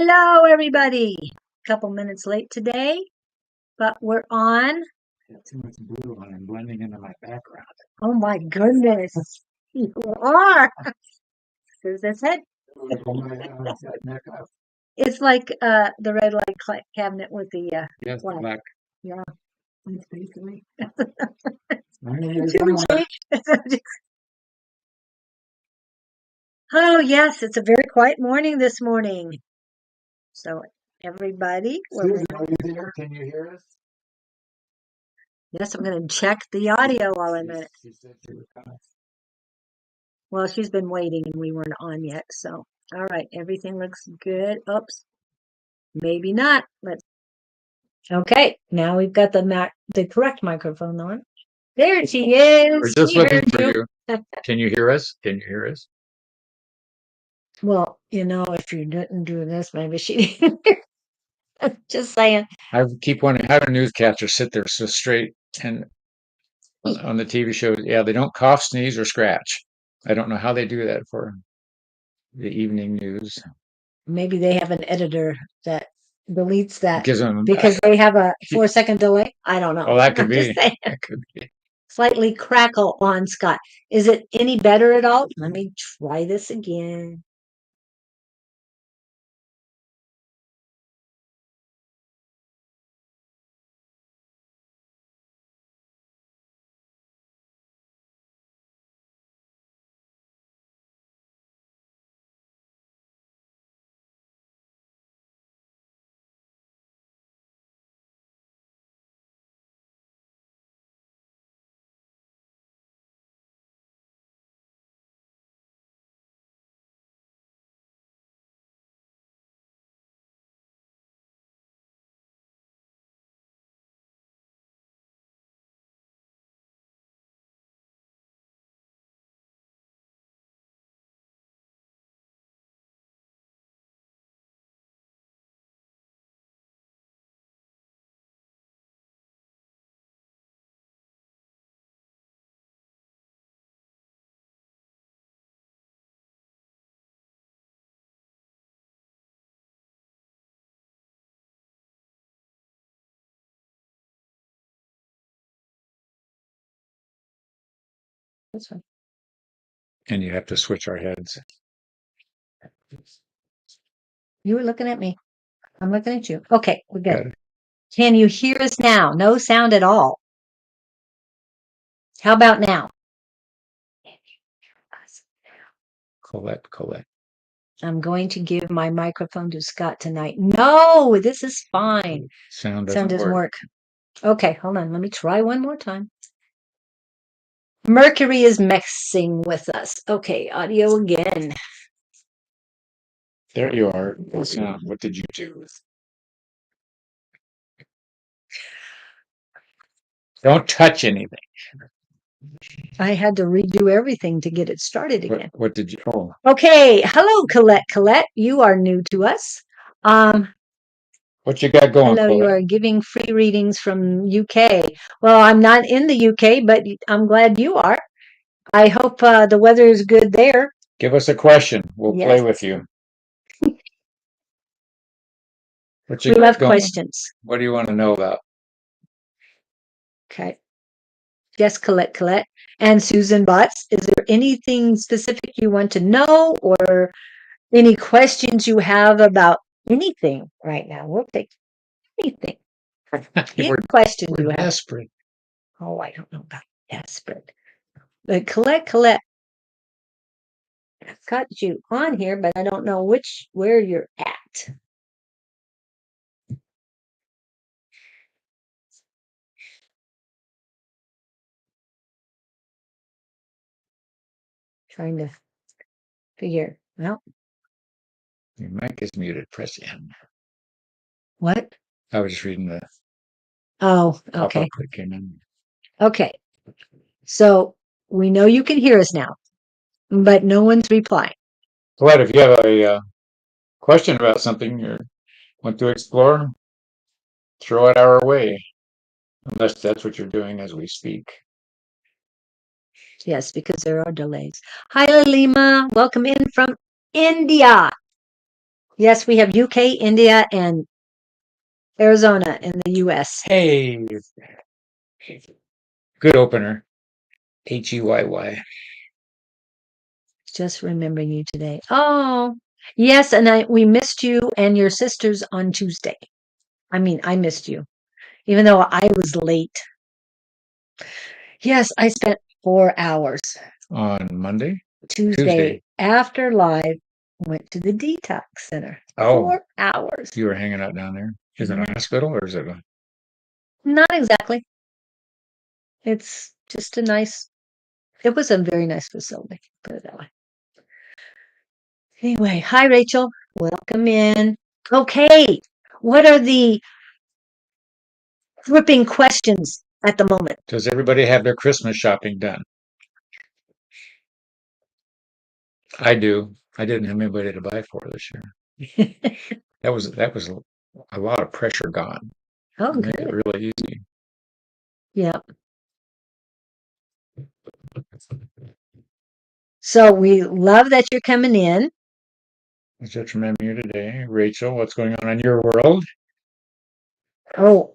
Hello, everybody. Couple minutes late today, but we're on. Got too much blue on and blending into my background. Oh my goodness, you are. Is this it? Neck up. It's like the red light cabinet with the Yes, black. black. Yeah. That's basically. Should we change? Oh yes, it's a very quiet morning this morning. So everybody, Susan, are you there? Can you hear us? yes, I'm going to check the audio while I'm at it. She said she was coming. Well, she's been waiting and we weren't on yet. So, all right, everything looks good. Oops, maybe not. Let's. Okay, now we've got the correct microphone on. There she We're is. just She looking heard for you. you. Can you hear us? Can you hear us? Well, if you didn't do this, maybe she. Just saying. I keep wondering how do newscasters sit there so straight and on the TV shows? Yeah, they don't cough, sneeze, or scratch. I don't know how they do that for the evening news. Maybe they have an editor that deletes that Gives them. because they have a 4-second delay. I don't know. Oh, that could I'm just be. saying. That could be. Slightly crackle on Scott. Is it any better at all? Let me try this again. That's fine. And you have to switch our heads. You were looking at me. I'm looking at you. Okay, we're good. Good. Can you hear us now? No sound at all. How about now? Colette. I'm going to give my microphone to Scott tonight. No, this is fine. Sound Sound doesn't doesn't work. work. Okay, hold on. Let me try one more time. Mercury is messing with us. Okay, audio again. There you are. Sound. What did you do? Don't touch anything. I had to redo everything to get it started again. What did you? Oh, Okay, hello, Colette. Colette, you are new to us. what you got going, Hello, you Colette? are giving free readings from UK. Well, I'm not in the UK, but I'm glad you are. I hope the weather is good there. Give us a question. We'll play Yes, with you. What you we got love going? questions. What do you want to know about? Okay. Yes, Colette. And Susan Botts, is there anything specific you want to know or any questions you have about anything right now? We'll take anything. Any question you We're have. desperate. Oh, I don't know about desperate. But Colette, I've got you on here, but I don't know where you're at. Trying to figure. Well, Your mic is muted. Press N. what? I was just reading the Oh, pop-up okay. that came in. Okay. So we know you can hear us now, but no one's replying. Colette, if you have a question about something you want to explore, throw it our way. Unless that's what you're doing as we speak. Yes, because there are delays. Hi, Lima. Welcome in from India. Yes, we have UK, India, and Arizona in the US. Hey, good opener. Heyy. Just remembering you today. Oh, yes, and we missed you and your sisters on Tuesday. I mean, I missed you, even though I was late. Yes, I spent 4 hours On Monday? Tuesday after live. Went to the detox center. Oh, 4 hours. you were hanging out down there. Is it a hospital or is it a? Not exactly. It's just it was a very nice facility, put it that way. Anyway, hi, Rachel. Welcome in. Okay. What are the gripping questions at the moment? Does everybody have their Christmas shopping done? I do. I didn't have anybody to buy for this year. That was a lot of pressure gone. Oh, Made it good. really easy. Yeah. So we love that you're coming in. Let's just remember you today. Rachel, what's going on in your world? Oh,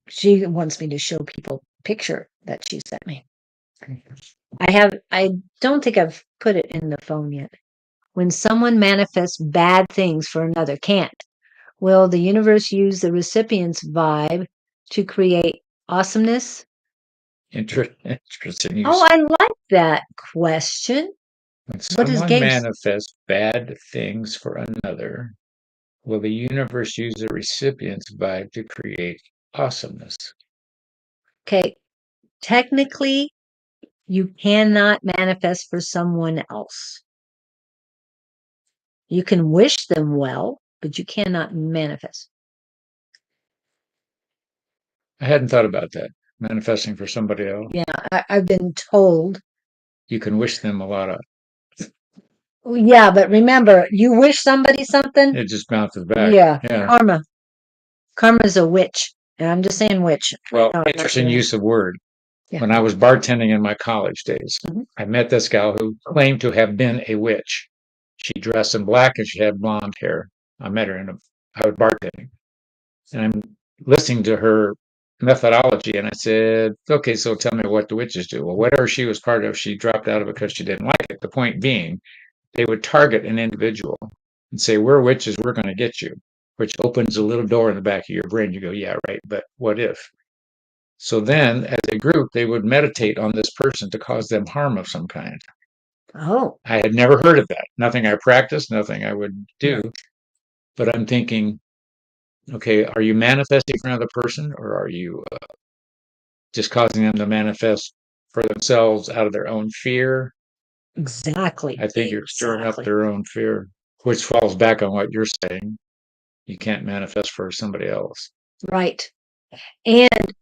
she wants me to show people a picture that she sent me. I don't think I've put it in the phone yet. When someone manifests bad things for another can't, will the universe use the recipient's vibe to create awesomeness? Interesting. Oh, I like that question. When What is someone Gabe's? manifests bad things for another, will the universe use the recipient's vibe to create awesomeness? Okay, technically, you cannot manifest for someone else. You can wish them well, but you cannot manifest. I hadn't thought about that. Manifesting for somebody else. Yeah, I've been told. You can wish them a lot of Yeah, but remember, you wish somebody something. it just bounces back. Yeah, Yeah. karma. Karma's a witch. And I'm just saying witch. Well, No, interesting use of word. Yeah. When I was bartending in my college days, I met this gal who claimed to have been a witch. She dressed in black and she had blonde hair. I met her I was bartending. And I'm listening to her methodology and I said, okay, so tell me what the witches do. Well, whatever she was part of, she dropped out of it because she didn't like it. The point being, they would target an individual and say, we're witches, we're going to get you, which opens a little door in the back of your brain. You go, yeah, right, but what if? So then, as a group, they would meditate on this person to cause them harm of some kind. Oh. I had never heard of that. Nothing I practiced, nothing I would do. But I'm thinking, okay, are you manifesting for another person or are you just causing them to manifest for themselves out of their own fear? Exactly. I think you're stirring up their own fear, which falls back on what you're saying. You can't manifest for somebody else. Right. And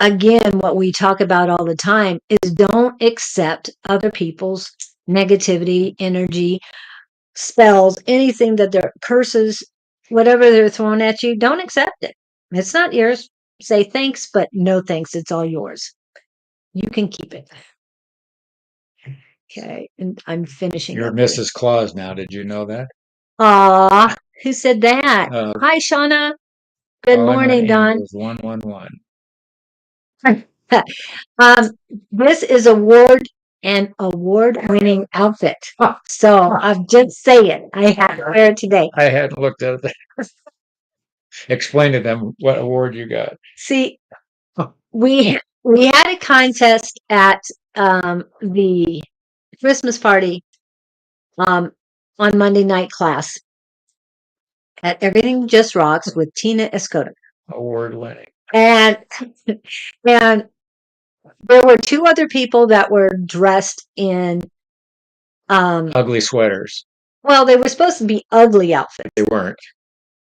again, what we talk about all the time is don't accept other people's negativity, energy, spells, anything that they're curses, whatever they're throwing at you, don't accept it. It's not yours. Say thanks, but no thanks. It's all yours. You can keep it. Okay. And I'm finishing You're up here. Mrs. Claus now. Did you know that? Aw, who said that? Hi, Shauna. Good morning, Don. 111. This is an award-winning outfit. So I'm just saying, I had to wear it today. I hadn't looked at it. Explain to them what award you got. See, we had a contest at the Christmas party on Monday night class at Everything Just Rocks with Tina Escoto. Award winning. And there were two other people that were dressed in ugly sweaters. Well, they were supposed to be ugly outfits. They weren't.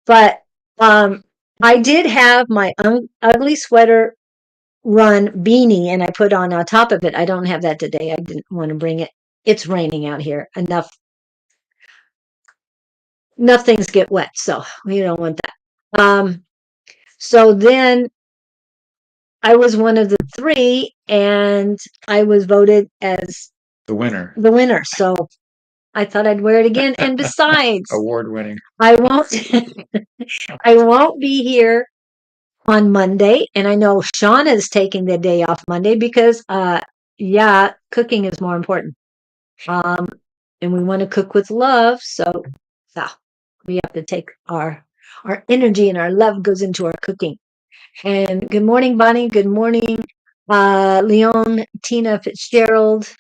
But I did have my ugly sweater run beanie and I put on top of it. I don't have that today. I didn't want to bring it. It's raining out here. Enough things get wet, so we don't want that. So then I was one of the three and I was voted as The winner. So I thought I'd wear it again. And besides, Award-winning. I won't I won't be here on Monday. And I know Shauna's taking the day off Monday because yeah, cooking is more important. Um and we want to cook with love, so yeah, we have to take our energy and our love goes into our cooking. And good morning, Bonnie. Good morning, Leon, Tina Fitzgerald.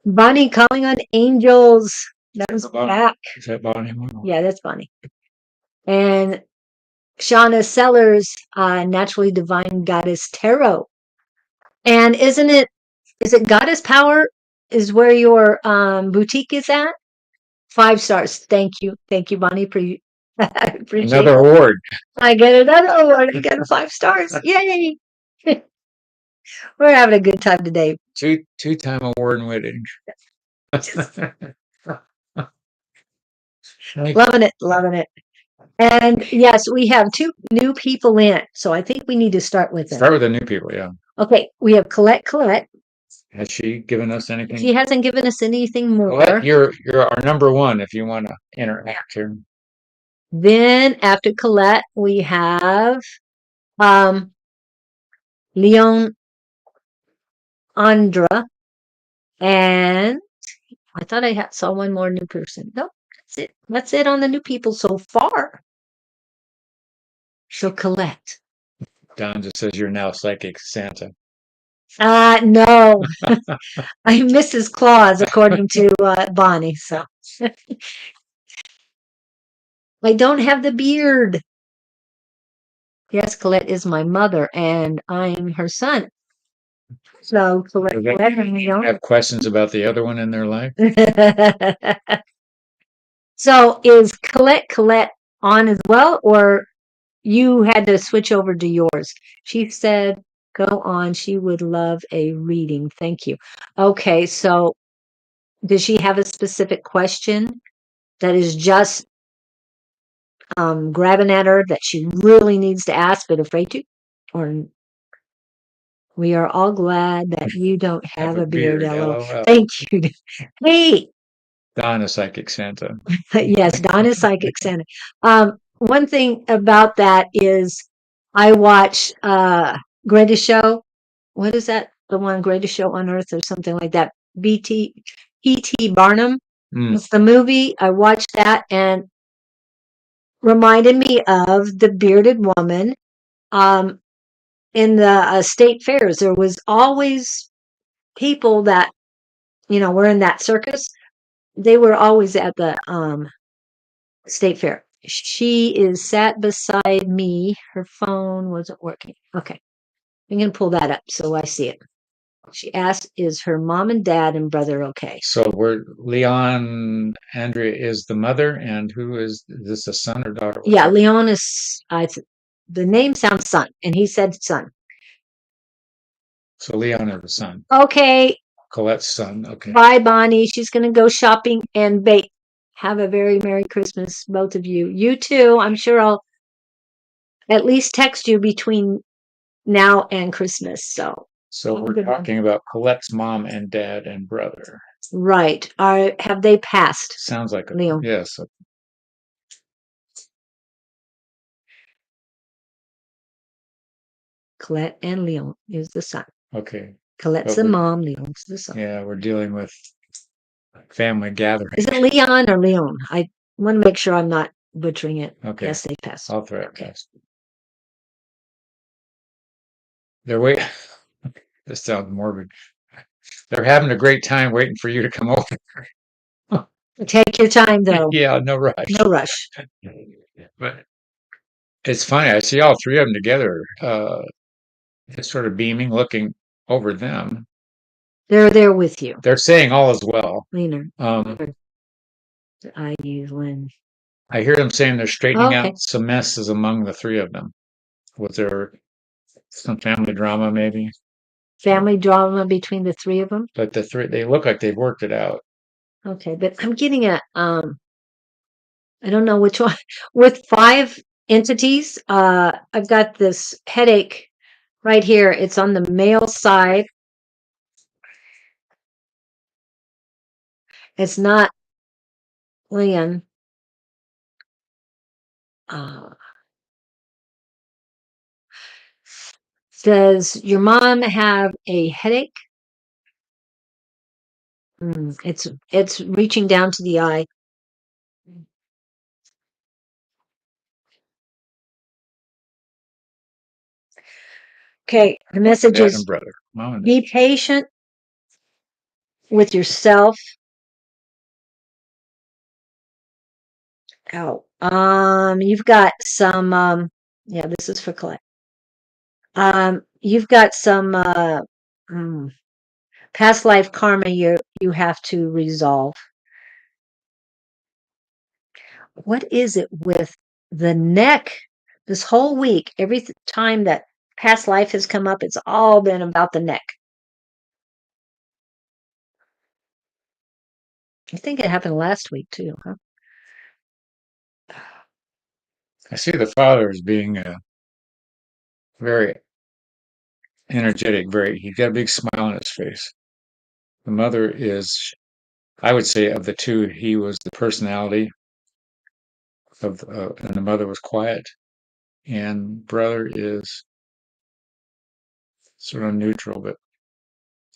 Bonnie calling on angels. That was back. Is that Bonnie? Yeah, that's Bonnie. And Shauna Sellers, Naturally Divine Goddess Tarot. And is it Goddess Power is where your boutique is at? 5 stars. Thank you. Thank you, Bonnie. I appreciate Another award. I get another award. I got 5 stars. Yay. We're having a good time today. Two-time award winning. Loving it. Loving it. And yes, we have 2 new people in. So I think we need to start with them. Start with the new people, yeah. Okay. We have Colette. Colette. Has she given us anything? She hasn't given us anything more. Colette, you're our number one if you want to interact here. Then after Colette, we have Leon Andra. And I thought I saw one more new person. Nope, that's it. That's it on the new people so far. So Colette. Don just says you're now psychic Santa. No. I'm Mrs. Claus, according to Bonnie. So I don't have the beard. Yes, Colette is my mother, and I'm her son. So Colette, have questions about the other one in their life? So is Colette on as well, or you had to switch over to yours? She said, go on. She would love a reading. Thank you. Okay. So does she have a specific question that is just grabbing at her that she really needs to ask but afraid to? Or we are all glad that you don't have a beard, LOL. Thank you. Hey. Don is psychic Santa. Yes, Don is psychic Santa. One thing about that is I watch Greatest Show. What is that? The one Greatest Show on Earth or something like that. P.T. Barnum. It's the movie. I watched that and reminded me of the bearded woman in the state fairs. There was always people that, were in that circus. They were always at the state fair. She is sat beside me. Her phone wasn't working. Okay. I'm going to pull that up so I see it. She asked, is her mom and dad and brother okay? So Leon Andrea is the mother, and who is this, a son or daughter? Yeah, Leon is, the name sounds son, and he said son. So Leon is the son. Okay. Colette's son. Okay. Bye, Bonnie. She's going to go shopping and bake. Have a very Merry Christmas, both of you. You too. I'm sure I'll at least text you between now and Christmas. So we're talking about Colette's mom and dad and brother. Right. Have they passed? Sounds like it. Leon. Yes. Colette and Leon is the son. Okay. Colette's the mom, Leon's the son. Yeah, we're dealing with family gathering. Is it Leon or Leon? I want to make sure I'm not butchering it. Okay. Yes, they passed. I'll throw it past. They're waiting. This sounds morbid. They're having a great time waiting for you to come over. Take your time, though. Yeah, no rush. No rush. But it's funny. I see all 3 of them together, just sort of beaming, looking over them. They're there with you. They're saying all is well. Leaner. I use Lynn. I hear them saying they're straightening out some messes among the 3 of them. Was there some family drama, maybe? Family drama between the 3 of them? But they look like they've worked it out. Okay, but I'm getting a, I don't know which one. With 5 entities, I've got this headache right here. It's on the male side. It's not Leon, uh, does your mom have a headache? It's reaching down to the eye. Okay, the message Dad and is brother, mom and dad. be patient with yourself. Oh, you've got some, yeah, this is for Colette. You've got some, mm, past life karma you have to resolve. What is it with the neck? This whole week, every time that past life has come up, it's all been about the neck. I think it happened last week too, huh? I see the father as being very energetic, he's got a big smile on his face. The mother is, I would say, of the two, he was the personality and the mother was quiet. And brother is sort of neutral, but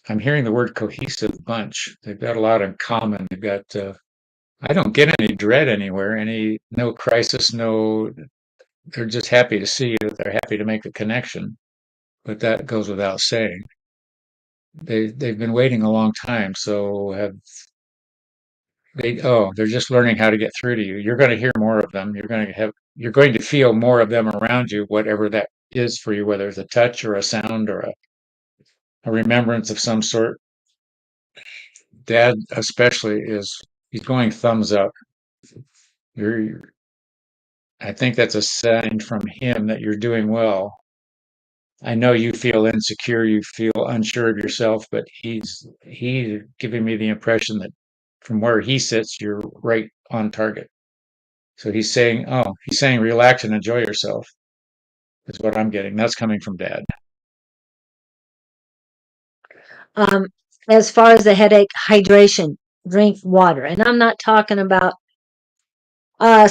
I'm hearing the word cohesive bunch. They've got a lot in common. They've got, I don't get any dread anywhere, no crisis, no, they're just happy to see you. They're happy to make a connection, but that goes without saying. They've been waiting a long time, so have they're just learning how to get through to you. You're going to hear more of them. You're going to feel more of them around you, whatever that is for you, whether it's a touch or a sound or a remembrance of some sort. Dad especially he's going thumbs up. You're I think that's a sign from him that you're doing well. I know you feel insecure, you feel unsure of yourself, but he's giving me the impression that from where he sits, you're right on target. So he's saying relax and enjoy yourself is what I'm getting. That's coming from Dad. Um, as far as the headache, hydration, drink water. And I'm not talking about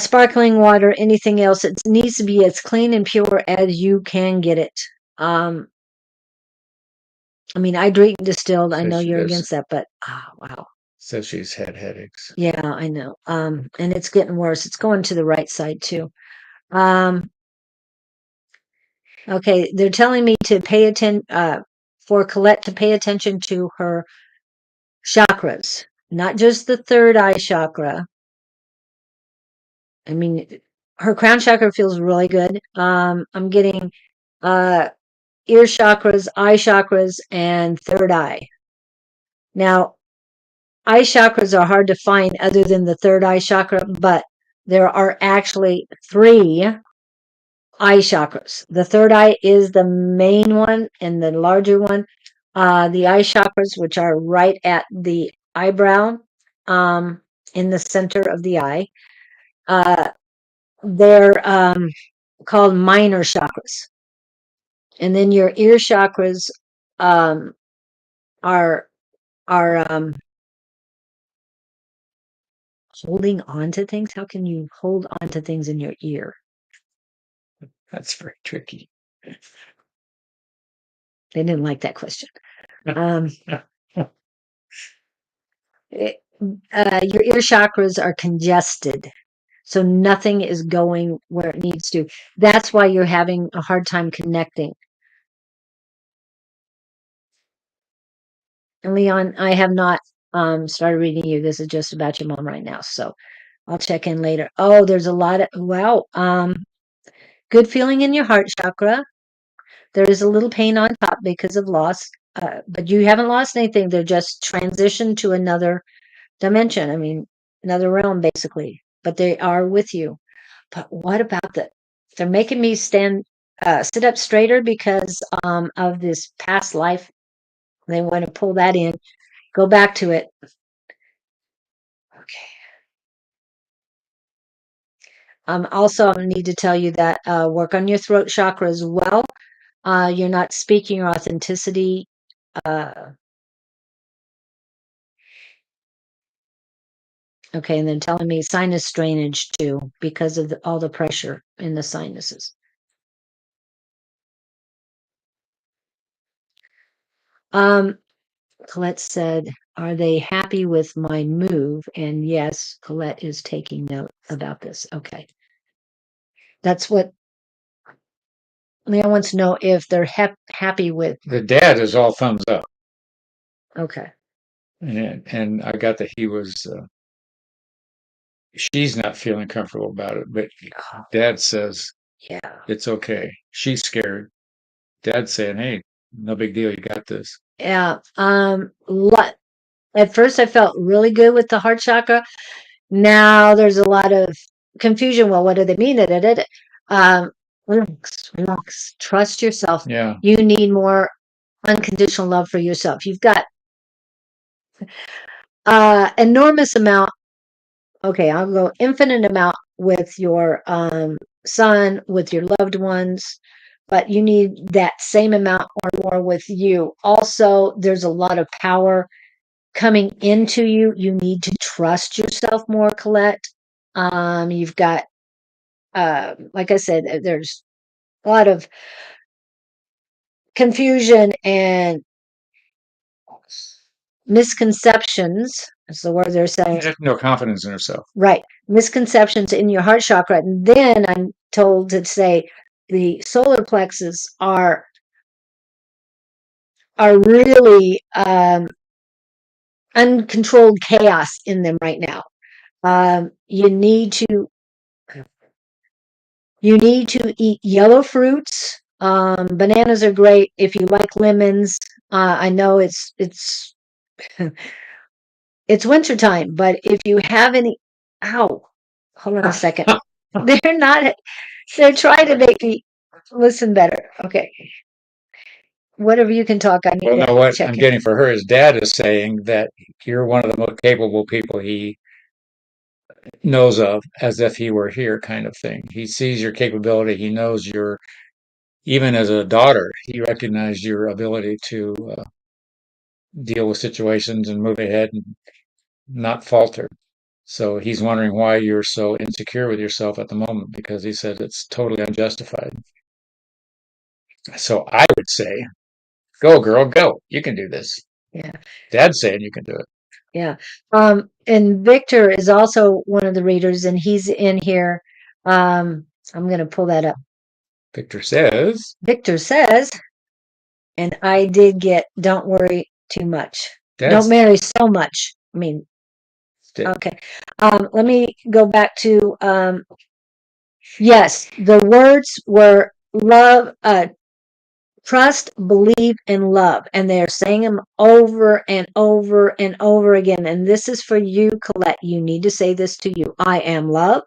sparkling water, anything else. It needs to be as clean and pure as you can get it. Um, I mean, I drink distilled. I Says know she you're does. against that, but wow. Says she's had headaches. Yeah, I know. And it's getting worse. It's going to the right side too. Um, okay, they're telling me to pay attention, for Colette to pay attention to her chakras, not just the third eye chakra. I mean, her crown chakra feels really good. I'm getting uh ear chakras, eye chakras, and third eye. Now, eye chakras are hard to find other than the third eye chakra, but there are actually three eye chakras. The third eye is the main one and the larger one. The eye chakras, which are right at the eyebrow, in the center of the eye, uh, they're called minor chakras. And then your ear chakras um, are holding on to things. How can you hold on to things in your ear? That's very tricky. They didn't like that question. Um, your ear chakras are congested, so nothing is going where it needs to. That's why you're having a hard time connecting. And Leon, I have not started reading you. This is just about your mom right now, so I'll check in later. Oh, there's a lot of wow. Good feeling in your heart chakra. There is a little pain on top because of loss, but you haven't lost anything. They're just transitioned to another dimension. I mean, another realm, basically. But they are with you. But what about they're making me sit up straighter because of this past life. They want to pull that in. Go back to it. Okay. Also, I need to tell you that work on your throat chakra as well. You're not speaking your authenticity. Uh, Okay, and then telling me sinus drainage too because of all the pressure in the sinuses. Colette said, "Are they happy with my move?" And yes, Colette is taking note about this. Okay. That's what Leon wants to know, if they're happy with. The dad is all thumbs up. Okay. And I got that he was, she's not feeling comfortable about it, but dad says, Yeah. it's okay. She's scared. Dad's saying, hey, no big deal. You got this. Yeah. At first I felt really good with the heart chakra. Now there's a lot of confusion. Well, what do they mean? Relax, relax. Trust yourself. Yeah. You need more unconditional love for yourself. You've got enormous amount. Okay, I'll go infinite amount with your son, with your loved ones, but you need that same amount or more with you. Also, there's a lot of power coming into you. You need to trust yourself more, Colette. You've got, like I said, there's a lot of confusion and misconceptions. That's the word they're saying. She has no confidence in herself. Right. Misconceptions in your heart chakra. And then I'm told to say the solar plexus are really uncontrolled chaos in them right now. You need to eat yellow fruits. Bananas are great if you like lemons. I know it's it's wintertime, but if you have any, ow, hold on a second. They're not, they're trying to make me listen better. Okay. Whatever you can talk, I need Well, no, to what check I'm in. getting for her is dad is saying that you're one of the most capable people he knows of, as if he were here, kind of thing. He sees your capability. He knows your, even as a daughter, he recognized your ability to deal with situations and move ahead and not falter. So he's wondering why you're so insecure with yourself at the moment, because he said it's totally unjustified. So I would say, go, girl, go. You can do this. Yeah. Dad's saying you can do it. Yeah. And Victor is also one of the readers, and he's in here. I'm going to pull that up. Victor says, Victor says, and I did get, don't worry too much. Dad's, Don't marry so much. I mean, okay. Let me go back to, yes, the words were love, trust, believe, and love. And they're saying them over and over and over again. And this is for you, Colette. You need to say this to you. I am love.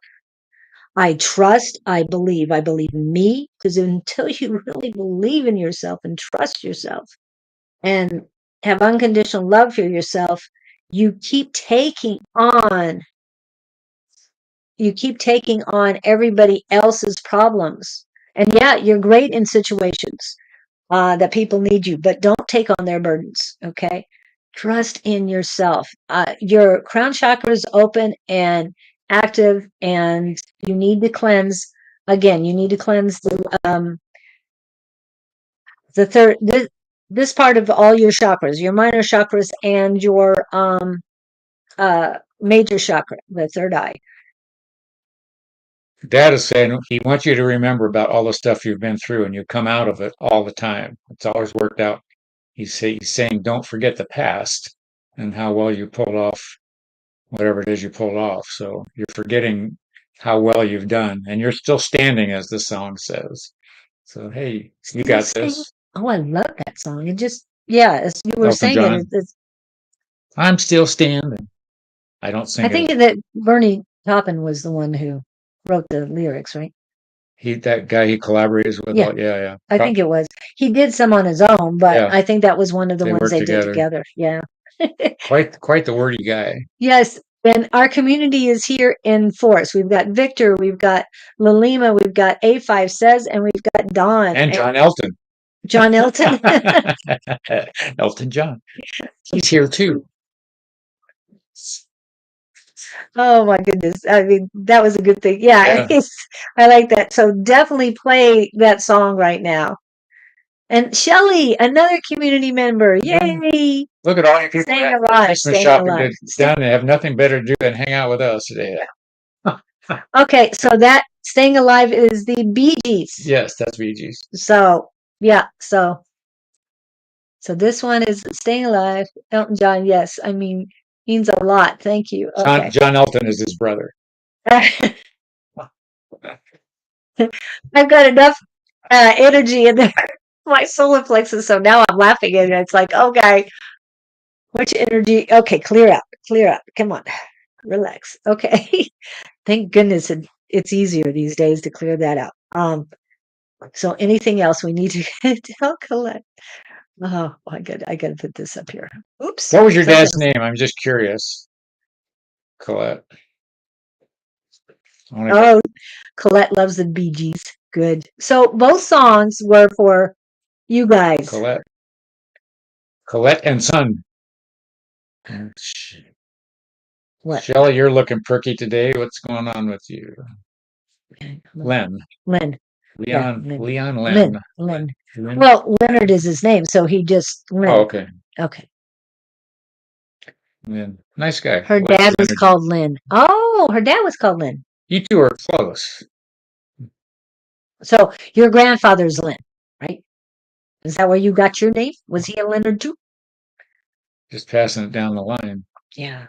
I trust. I believe. I believe in me. Because until you really believe in yourself and trust yourself and have unconditional love for yourself, you keep taking on everybody else's problems. And yeah, you're great in situations that people need you, but don't take on their burdens. Okay. Trust in yourself. Your crown chakra is open and active, and you need to cleanse. Again, you need to cleanse the third, this part of all your chakras, your minor chakras and your major chakra, the third eye. Dad is saying he wants you to remember about all the stuff you've been through, and you come out of it all the time. It's always worked out. He's saying, don't forget the past and how well you pulled off whatever it is you pulled off. So you're forgetting how well you've done, and you're still standing, as the song says. So, hey, you got this. Oh, I love that song. It just, yeah, as you were Elton saying John. I'm still standing. I don't sing I it. think that Bernie Taupin was the one who wrote the lyrics, right? That guy he collaborates with. Yeah. Yeah. I think it was. He did some on his own, but Yeah. I think that was one of the They ones worked they did together. together. Yeah. Quite the wordy guy. Yes. And our community is here in force. We've got Victor, we've got Lalima, we've got A5 Says, and we've got Don. And John Elton. John Elton. Elton John. He's here too. Oh my goodness. I mean, that was a good thing. Yeah, Yeah. I like that. So definitely play that song right now. And Shelly, another community member. Yeah. Yay! Look at all you people Staying that alive, Christmas staying shopping alive. down and have nothing better to do than hang out with us today. Okay, so that staying alive is the Bee Gees. Yes, that's VG's. So yeah, so this one is staying alive. Elton John, yes. I mean, means a lot. Thank you. Okay. John Elton is his brother. I've got enough energy in there, my solar plexus, so now I'm laughing and it's like, okay, which energy? Okay, clear out, clear out. Come on, relax. Okay. Thank goodness it's easier these days to clear that out. So anything else we need to tell Colette? Oh my god, I gotta put this up here. Oops. What was your Something. dad's name? I'm just curious. Colette. Oh, Colette loves the Bee Gees. Good. So both songs were for you guys. Colette. Colette and Son. What? Shelly, you're looking perky today. What's going on with you? Len. Len. Leon. Yeah, Leon Len. Len. Len. Well, Leonard is his name, so he just Len. Oh, okay. Okay. Len. Nice guy. Her dad was called Lynn. Oh, her dad was called Lynn. You two are close. So your grandfather's Lynn, right? Is that where you got your name? Was he a Leonard too? Just passing it down the line. Yeah.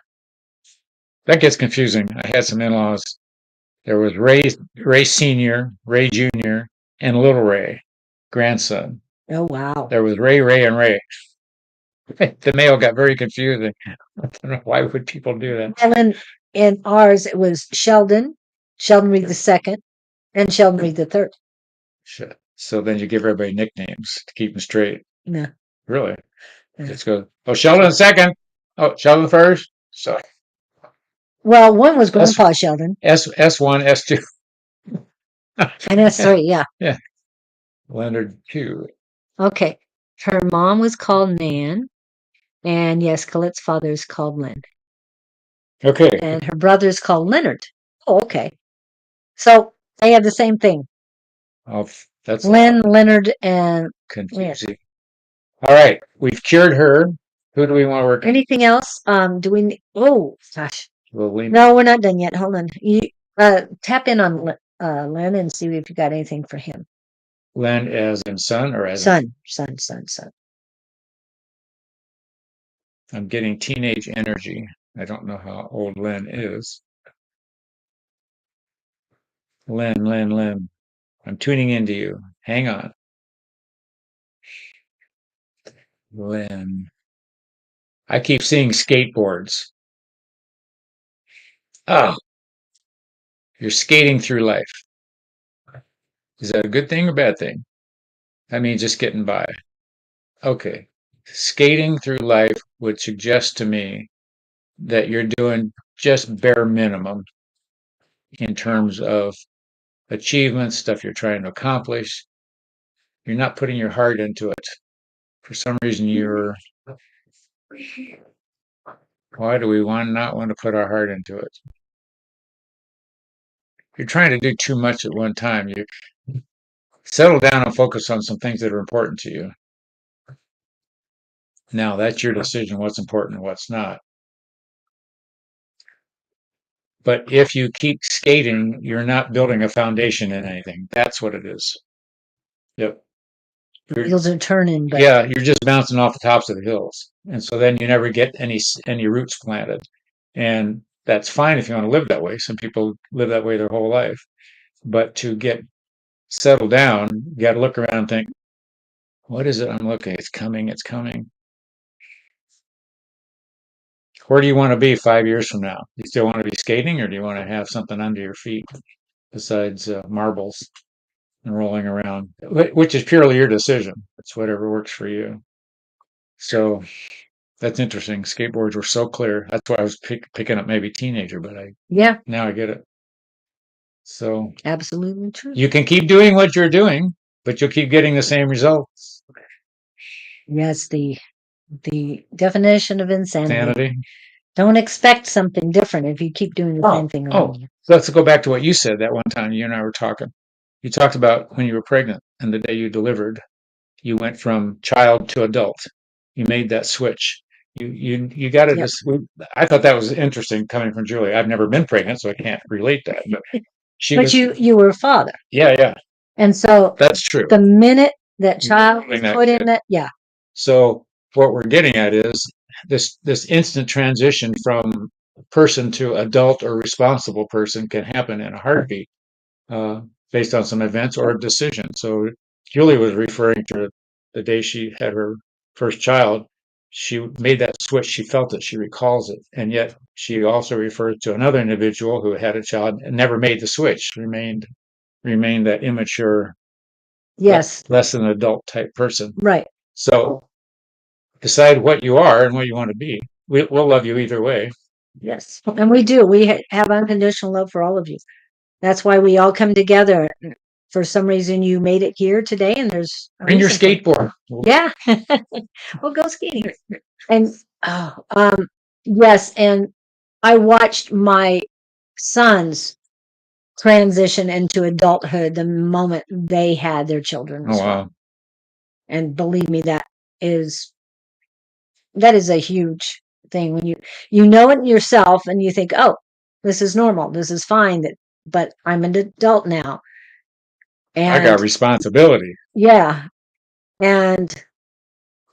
That gets confusing. I had some in-laws. There was Ray Senior, Ray Junior, and Little Ray, grandson. Oh wow. There was Ray, and Ray. The mail got very confusing. I don't know, why would people do that? And in ours, it was Sheldon Reed the second, and Sheldon Reed the third. So then you give everybody nicknames to keep them straight. Yeah. Really? Yeah. Just go, oh, Sheldon second. Oh, Sheldon first. So. Well, one was Grandpa Sheldon. S1, S2. And S3, yeah. Yeah. Leonard 2. Okay. Her mom was called Nan. And yes, Colette's father is called Len. Okay. And her brother's called Leonard. Oh, okay. So they have the same thing. Oh, that's Len, Leonard, and confusing. Len. All right. We've cured her. Who do we want to work on? Anything else? Do we oh gosh. No, we're not done yet. Hold on. You tap in on Len and see if you got anything for him. Len as in son or as son. I'm getting teenage energy. I don't know how old Len is. Len. I'm tuning into you. Hang on. Len. I keep seeing skateboards. Oh, you're skating through life. Is that a good thing or bad thing? I mean, just getting by. Okay. Skating through life would suggest to me that you're doing just bare minimum in terms of achievements, stuff you're trying to accomplish. You're not putting your heart into it. For some reason, why do we not want to put our heart into it? You're trying to do too much at one time. You settle down and focus on some things that are important to you. Now, that's your decision, what's important and what's not. But if you keep skating, you're not building a foundation in anything. That's what it is. Yep. The wheels are turning, but yeah, you're just bouncing off the tops of the hills. And so then you never get any roots planted. And that's fine if you want to live that way. Some people live that way their whole life. But to get settled down, you got to look around and think, what is it I'm looking? It's coming. Where do you want to be 5 years from now? Do you still want to be skating, or do you want to have something under your feet besides marbles and rolling around, which is purely your decision. It's whatever works for you. So that's interesting. Skateboards were so clear. That's why I was picking up maybe teenager, but now I get it. So absolutely true. You can keep doing what you're doing, but you'll keep getting the same results. Yes, the definition of insanity. Don't expect something different if you keep doing the same thing. Let's go back to what you said that one time you and I were talking. You talked about when you were pregnant and the day you delivered, you went from child to adult. You made that switch. You got it. Yep. I thought that was interesting coming from Julie. I've never been pregnant, so I can't relate that. But you were a father. Yeah. And so that's true. The minute that child was put in that, yeah. So what we're getting at is this instant transition from person to adult or responsible person can happen in a heartbeat, based on some events or a decision. So Julie was referring to the day she had her first child. She made that switch. She felt it. She recalls it. And yet she also refers to another individual who had a child and never made the switch, remained that immature, Yes. less than adult type person. Right. So decide what you are and what you want to be. We'll love you either way. Yes. And we do. We have unconditional love for all of you. That's why we all come together. For some reason, you made it here today, and there's bring your skateboard. Yeah, we'll go skating. And yes, and I watched my sons transition into adulthood the moment they had their children. Oh wow! And believe me, that is a huge thing when you know it yourself and you think, oh, this is normal, this is fine. But I'm an adult now. And I got responsibility. Yeah. And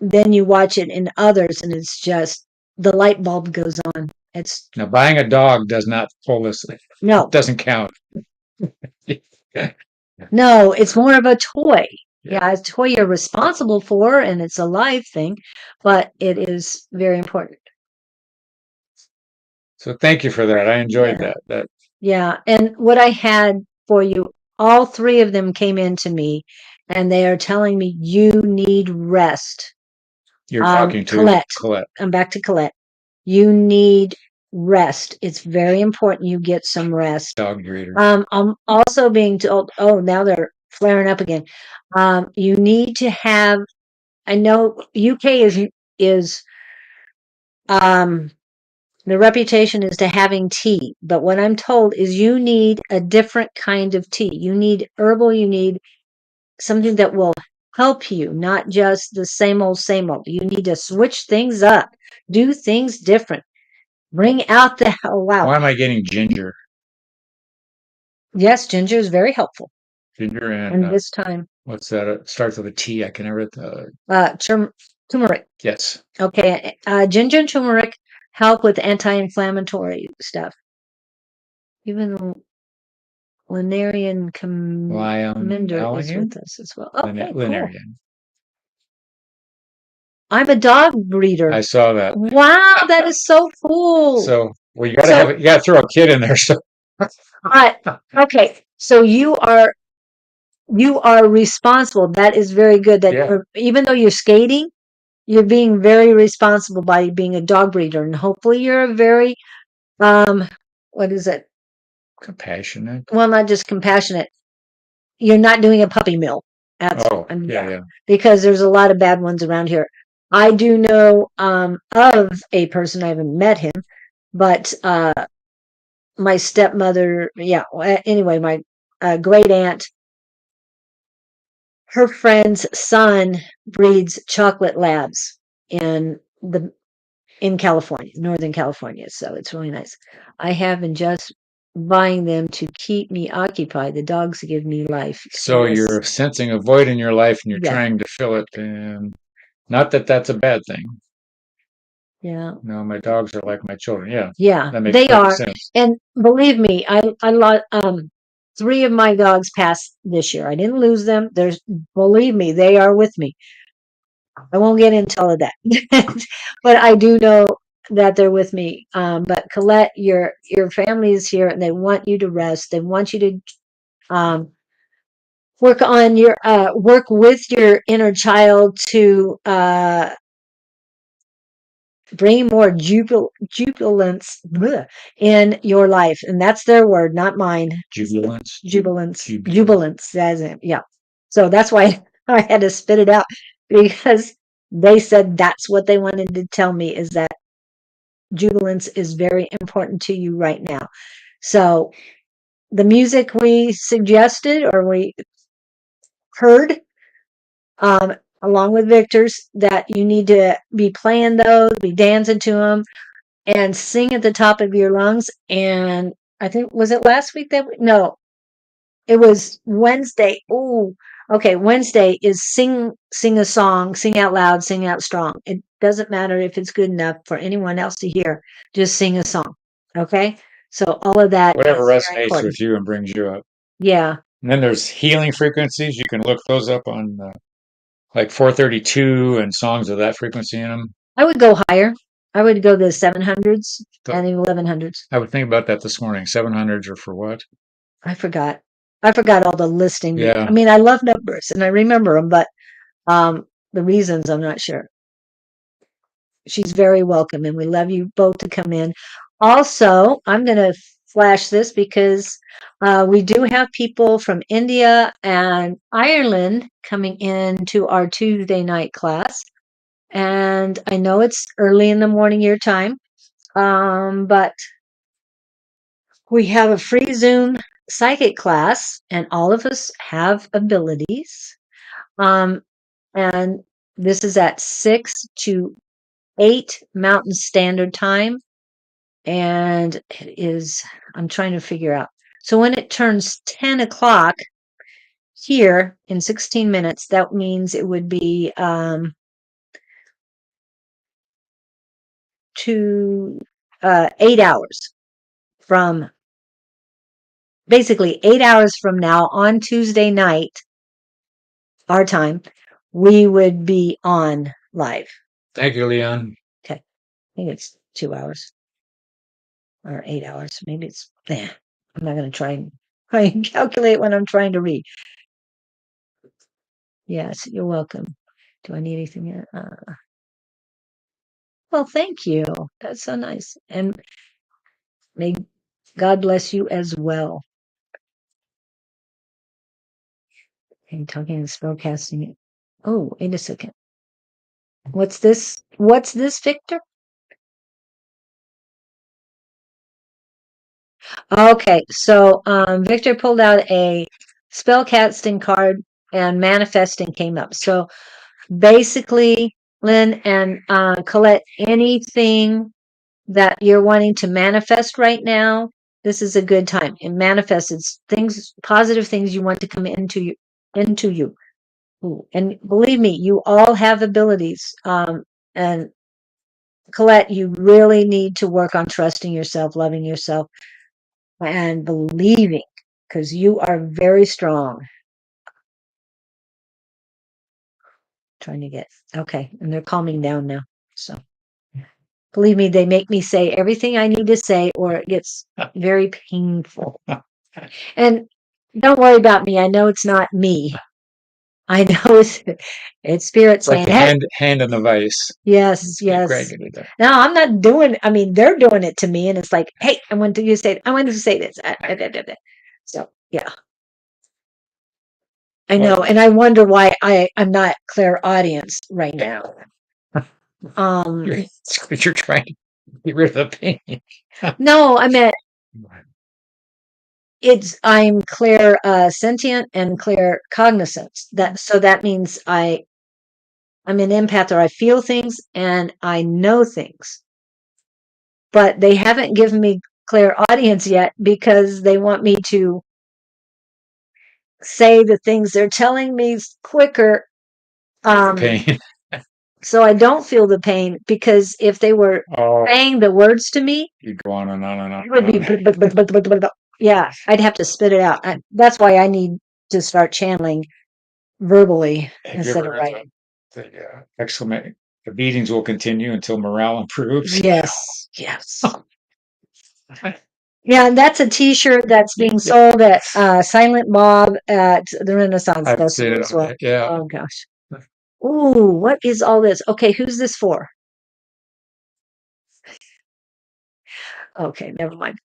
then you watch it in others and it's just the light bulb goes on. It's now buying a dog does not pull this. No. It doesn't count. No, it's more of a toy. Yeah, a toy you're responsible for, and it's a live thing, but it is very important. So thank you for that. I enjoyed that. Yeah, and what I had for you, all three of them came in to me, and they are telling me you need rest. You're talking to Colette. I'm back to Colette. You need rest. It's very important you get some rest. Dog breeder. I'm also being told, oh, now they're flaring up again. You need to have, I know UK is the reputation is to having tea, but what I'm told is you need a different kind of tea. You need herbal, you need something that will help you, not just the same old, same old. You need to switch things up, do things different, bring out the hell out. Why am I getting ginger? Yes, ginger is very helpful. Ginger and this time. What's that? It starts with a T. I can never. Turmeric. Yes. Okay. Ginger and turmeric help with anti-inflammatory stuff. Even the Linarian Commander is with us as well. Okay, cool. I'm a dog breeder. I saw that. Wow, that is so cool. So, well, you gotta throw a kid in there. So. Okay, so you are responsible. That is very good. That even though you're skating, you're being very responsible by being a dog breeder, and hopefully you're a very what is it? Compassionate. Well, not just compassionate. You're not doing a puppy mill. Because there's a lot of bad ones around here. I do know of a person, I haven't met him, but my stepmother, anyway, my great aunt, her friend's son breeds chocolate labs in California, Northern California. So it's really nice. I have been just buying them to keep me occupied. The dogs give me life. So you're sensing a void in your life and you're trying to fill it. And not that that's a bad thing. Yeah. No, my dogs are like my children. Yeah. Yeah, that makes they are. sense. And believe me, I lost 3 of my dogs passed this year. I didn't lose them. Believe me, they are with me. I won't get into all of that, but I do know that they're with me. But Colette, your family is here, and they want you to rest. They want you to work on your work with your inner child to bring more jubilance in your life. And that's their word, not mine. Jubilance. Yeah. So that's why I had to spit it out, because they said that's what they wanted to tell me, is that jubilance is very important to you right now. So the music we suggested or we heard, along with Victor's, that you need to be playing those, be dancing to them, and sing at the top of your lungs. And I think, was it last week that no, it was Wednesday. Oh, okay. Wednesday is sing a song, sing out loud, sing out strong. It doesn't matter if it's good enough for anyone else to hear. Just sing a song. Okay. So all of that. Whatever is very resonates important. with you and brings you up. Yeah. And then there's healing frequencies. You can look those up on like 432 and songs of that frequency in them. I would go higher. I would go the 700s and the 1100s. I would think about that this morning. 700s are for what? I forgot. I forgot all the listing. Yeah. I mean, I love numbers and I remember them, but the reasons I'm not sure. She's very welcome, and we love you both to come in. Also, I'm going to flash this because we do have people from India and Ireland coming in to our Tuesday night class. And I know it's early in the morning your time, but we have a free Zoom psychic class, and all of us have abilities. And this is at 6 to 8 Mountain Standard Time. And it is, I'm trying to figure out. So when it turns 10 o'clock here in 16 minutes, that means it would be 8 hours from, basically 8 hours from now on Tuesday night, our time, we would be on live. Thank you, Leon. Okay. I think it's 2 hours or 8 hours. Maybe it's, I'm not going to try and calculate when I'm trying to read. Yes, you're welcome. Do I need anything? Well, thank you. That's so nice. And may God bless you as well. And talking and spellcasting. Oh, wait a second. What's this? What's this, Victor? Okay, so Victor pulled out a spellcasting card and manifesting came up. So basically, Lynn and Colette, anything that you're wanting to manifest right now, this is a good time. And manifest, it's things, positive things you want to come into you. Ooh, and believe me, you all have abilities. And Colette, you really need to work on trusting yourself, loving yourself, and believing, because you are very strong. Trying to get, okay, and they're calming down now. So believe me, they make me say everything I need to say, or it gets very painful. And don't worry about me. I know it's not me. I know it's spirit saying, like the hand in the vice. Yes, yes. No, I'm not doing. I mean, they're doing it to me, and it's like, hey, I want you to say. I want to say this. So yeah, I know, and I wonder why I'm not clairaudience right now. You're trying to get rid of the pain. No, I meant I'm clear sentient and clear cognizance. That means I'm an empath, or I feel things and I know things. But they haven't given me clairaudience yet because they want me to say the things they're telling me quicker. Pain. So I don't feel the pain, because if they were saying the words to me, you'd go on and on and on. It would be, yeah, I'd have to spit it out. That's why I need to start channeling verbally instead of writing. Exclamation. The beatings will continue until morale improves. Yes, yes. Yeah, and that's a T-shirt that's being sold at Silent Bob at the Renaissance Festival as well. Yeah. Oh gosh. Ooh, what is all this? Okay, who's this for? Okay, never mind.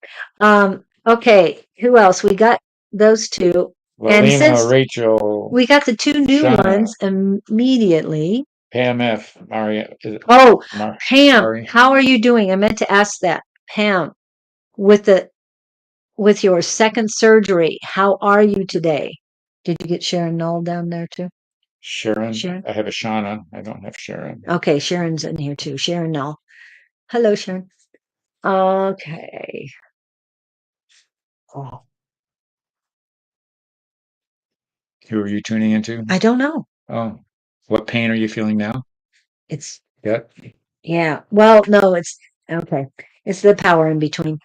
Okay, who else? We got those two. Well, and since Rachel, we got the two new ones immediately. Pam F. Maria. Oh, Mar, Pam, Mari. how are you doing? I meant to ask that. Pam, with the with your second surgery, how are you today? Did you get Sharon Null down there too? Sharon. Sharon? I have a Shauna. I don't have Sharon. Okay, Sharon's in here too. Sharon Null. Hello, Sharon. Okay. Oh, Who are you tuning into? I don't know. Oh, what pain are you feeling now? It's Yep. yeah. Well, no, it's okay. It's the power in between.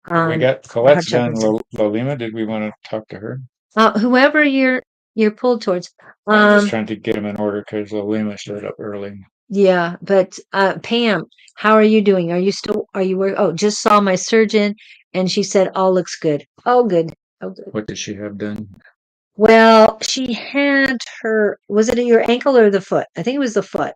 We got Heart Colette's done. chakras. Lolima, did we want to talk to her? Whoever you're pulled towards. I'm just trying to get them in order because Lolima showed up early. Yeah, but Pam, how are you doing? Are you oh, just saw my surgeon and she said all looks good. Oh good. Oh good. What did she have done? Well, she had was it your ankle or the foot? I think it was the foot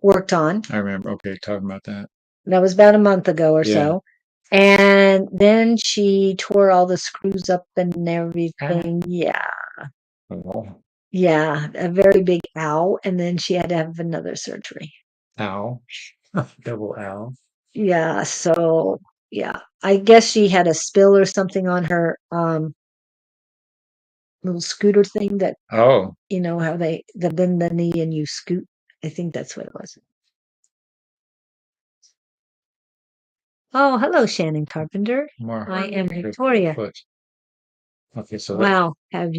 worked on. I remember. Okay, talking about that. That was about a month ago or Yeah. so. And then she tore all the screws up and Ah. everything. Yeah. Oh, Yeah, a very big ow. And then she had to have another surgery. ow. Double ow. Yeah, so yeah. I guess she had a spill or something on her little scooter thing that Oh, you know how they bend the knee and you scoot. I think that's what it was. Oh, hello, Shannon Carpenter. more I am her Victoria. foot. Okay, so Wow, have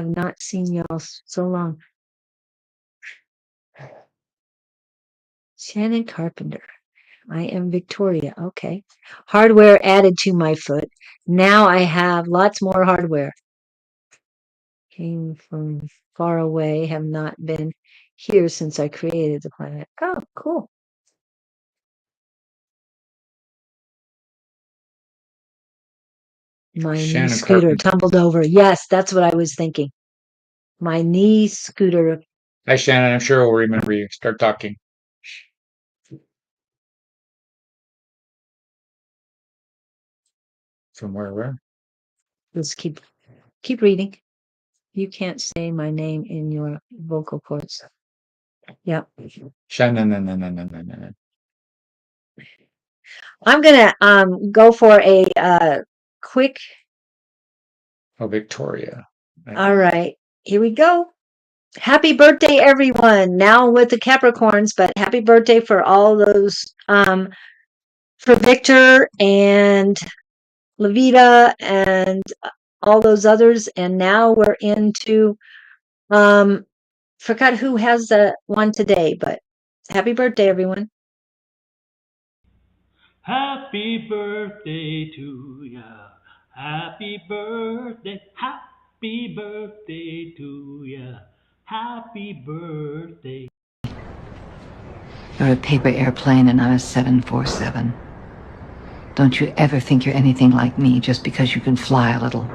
not seen y'all so long. Shannon Carpenter. I am Victoria. Okay. Hardware added to my foot. Now I have lots more hardware. Came from far away, have not been here since I created the planet. Oh, cool. My knee Shannon scooter Carpenter. tumbled over. Yes, that's what I was thinking. My knee scooter. Hi, Shannon. I'm sure we'll remember you. Start talking. From where? Let's keep reading. You can't say my name in your vocal cords. Yep. Shannon. No. I'm gonna go for a quick. Oh, Victoria. All right, here we go. Happy birthday, everyone! Now with the Capricorns, but happy birthday for all those for Victor and Levita and all those others. And now we're into forgot who has the one today, but happy birthday, everyone. Happy birthday to ya. Happy birthday to ya. Happy birthday. You're a paper airplane and I'm a 747. Don't you ever think you're anything like me just because you can fly a little.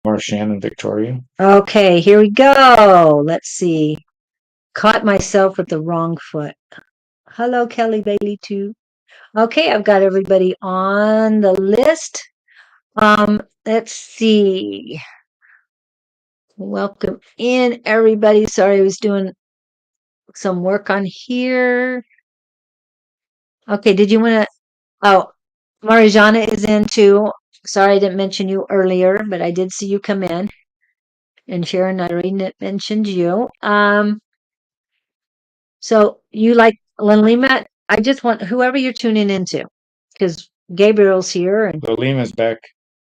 Or Shannon Victoria. Okay, here we go. Let's see. Caught myself with the wrong foot. Hello, Kelly Bailey, too. Okay, I've got everybody on the list. Let's see. Welcome in, everybody. Sorry, I was doing some work on here. Okay, did you want to? Oh, Marijana is in too. Sorry, I didn't mention you earlier, but I did see you come in. And Sharon, I already mentioned you. So you like Lima? I just want whoever you're tuning into, because Gabriel's here and Lolima's back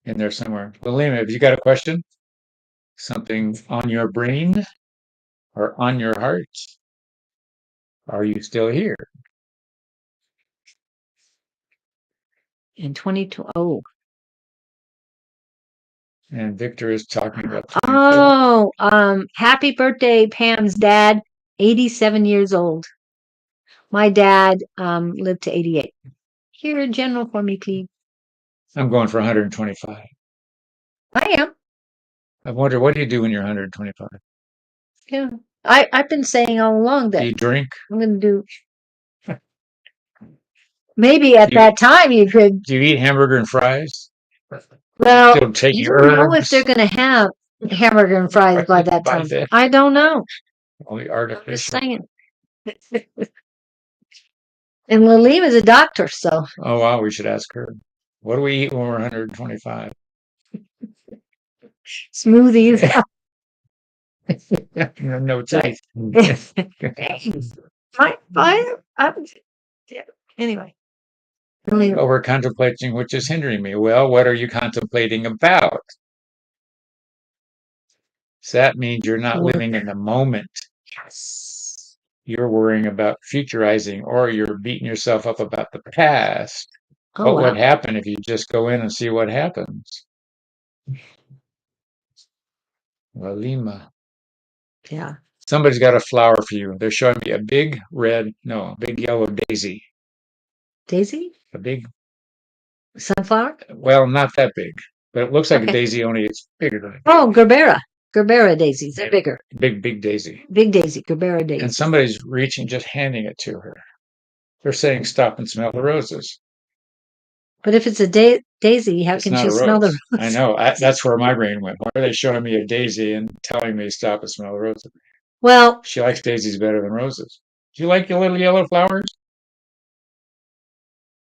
in there somewhere. Lolima, have you got a question? Something on your brain or on your heart? Are you still here? in 22. Oh, And Victor is talking about 24. Oh, happy birthday, Pam's dad, 87 years old. My dad lived to 88. Here, General, for me, please. I'm going for 125. I am. I wonder, what do you do when you're 125? Yeah. I've been saying all along Do that you drink? I'm going to do. Maybe at Do you, that time you could. do you eat hamburger and fries? Well, Still taking you don't know if herbs? they're going to have hamburger and fries by that By time. then. I don't know. Only I'm just artificial. saying. And Lalim is a doctor, so Oh, wow, we should ask her. What do we eat when we're 125? smoothies. No teeth. Yeah. Anyway. Really, Well, we're contemplating which is hindering me. Well, what are you contemplating about? So that means you're not Work. living in the moment. Yes. You're worrying about futurizing, or you're beating yourself up about the past. Oh, What wow. would happen if you just go in and see what happens? Walima. Yeah. Somebody's got a flower for you. They're showing me a big big yellow daisy. Daisy? A big, Sunflower? well, not that big, but it looks like a Okay. daisy, only it's bigger than Oh, Gerbera. Gerbera daisies. They're bigger. big daisy. Big daisy. Gerbera And daisy. somebody's reaching, just handing it to her. They're saying, "Stop and smell the roses." But if it's a daisy, how It's can not she a smell the rose. rose? I know. That's where my brain went. Why are they showing me a daisy and telling me stop and smell the roses? Well, She likes daisies better than roses. Do you like your little yellow flowers?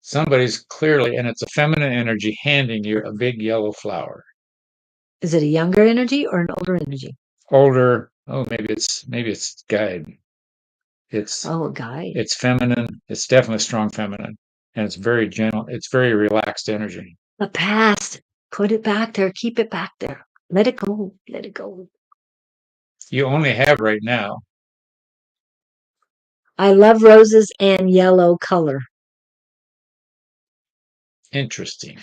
Somebody's clearly, and it's a feminine energy, handing you a big yellow flower. is it a younger energy or an older energy? Older. Oh, maybe it's guide. It's Oh, a guy. it's feminine. It's definitely strong feminine, and it's very gentle. It's very relaxed energy. The past. Put it back there. Keep it back there. Let it go. Let it go. You only have right now. I love roses and yellow color. Interesting.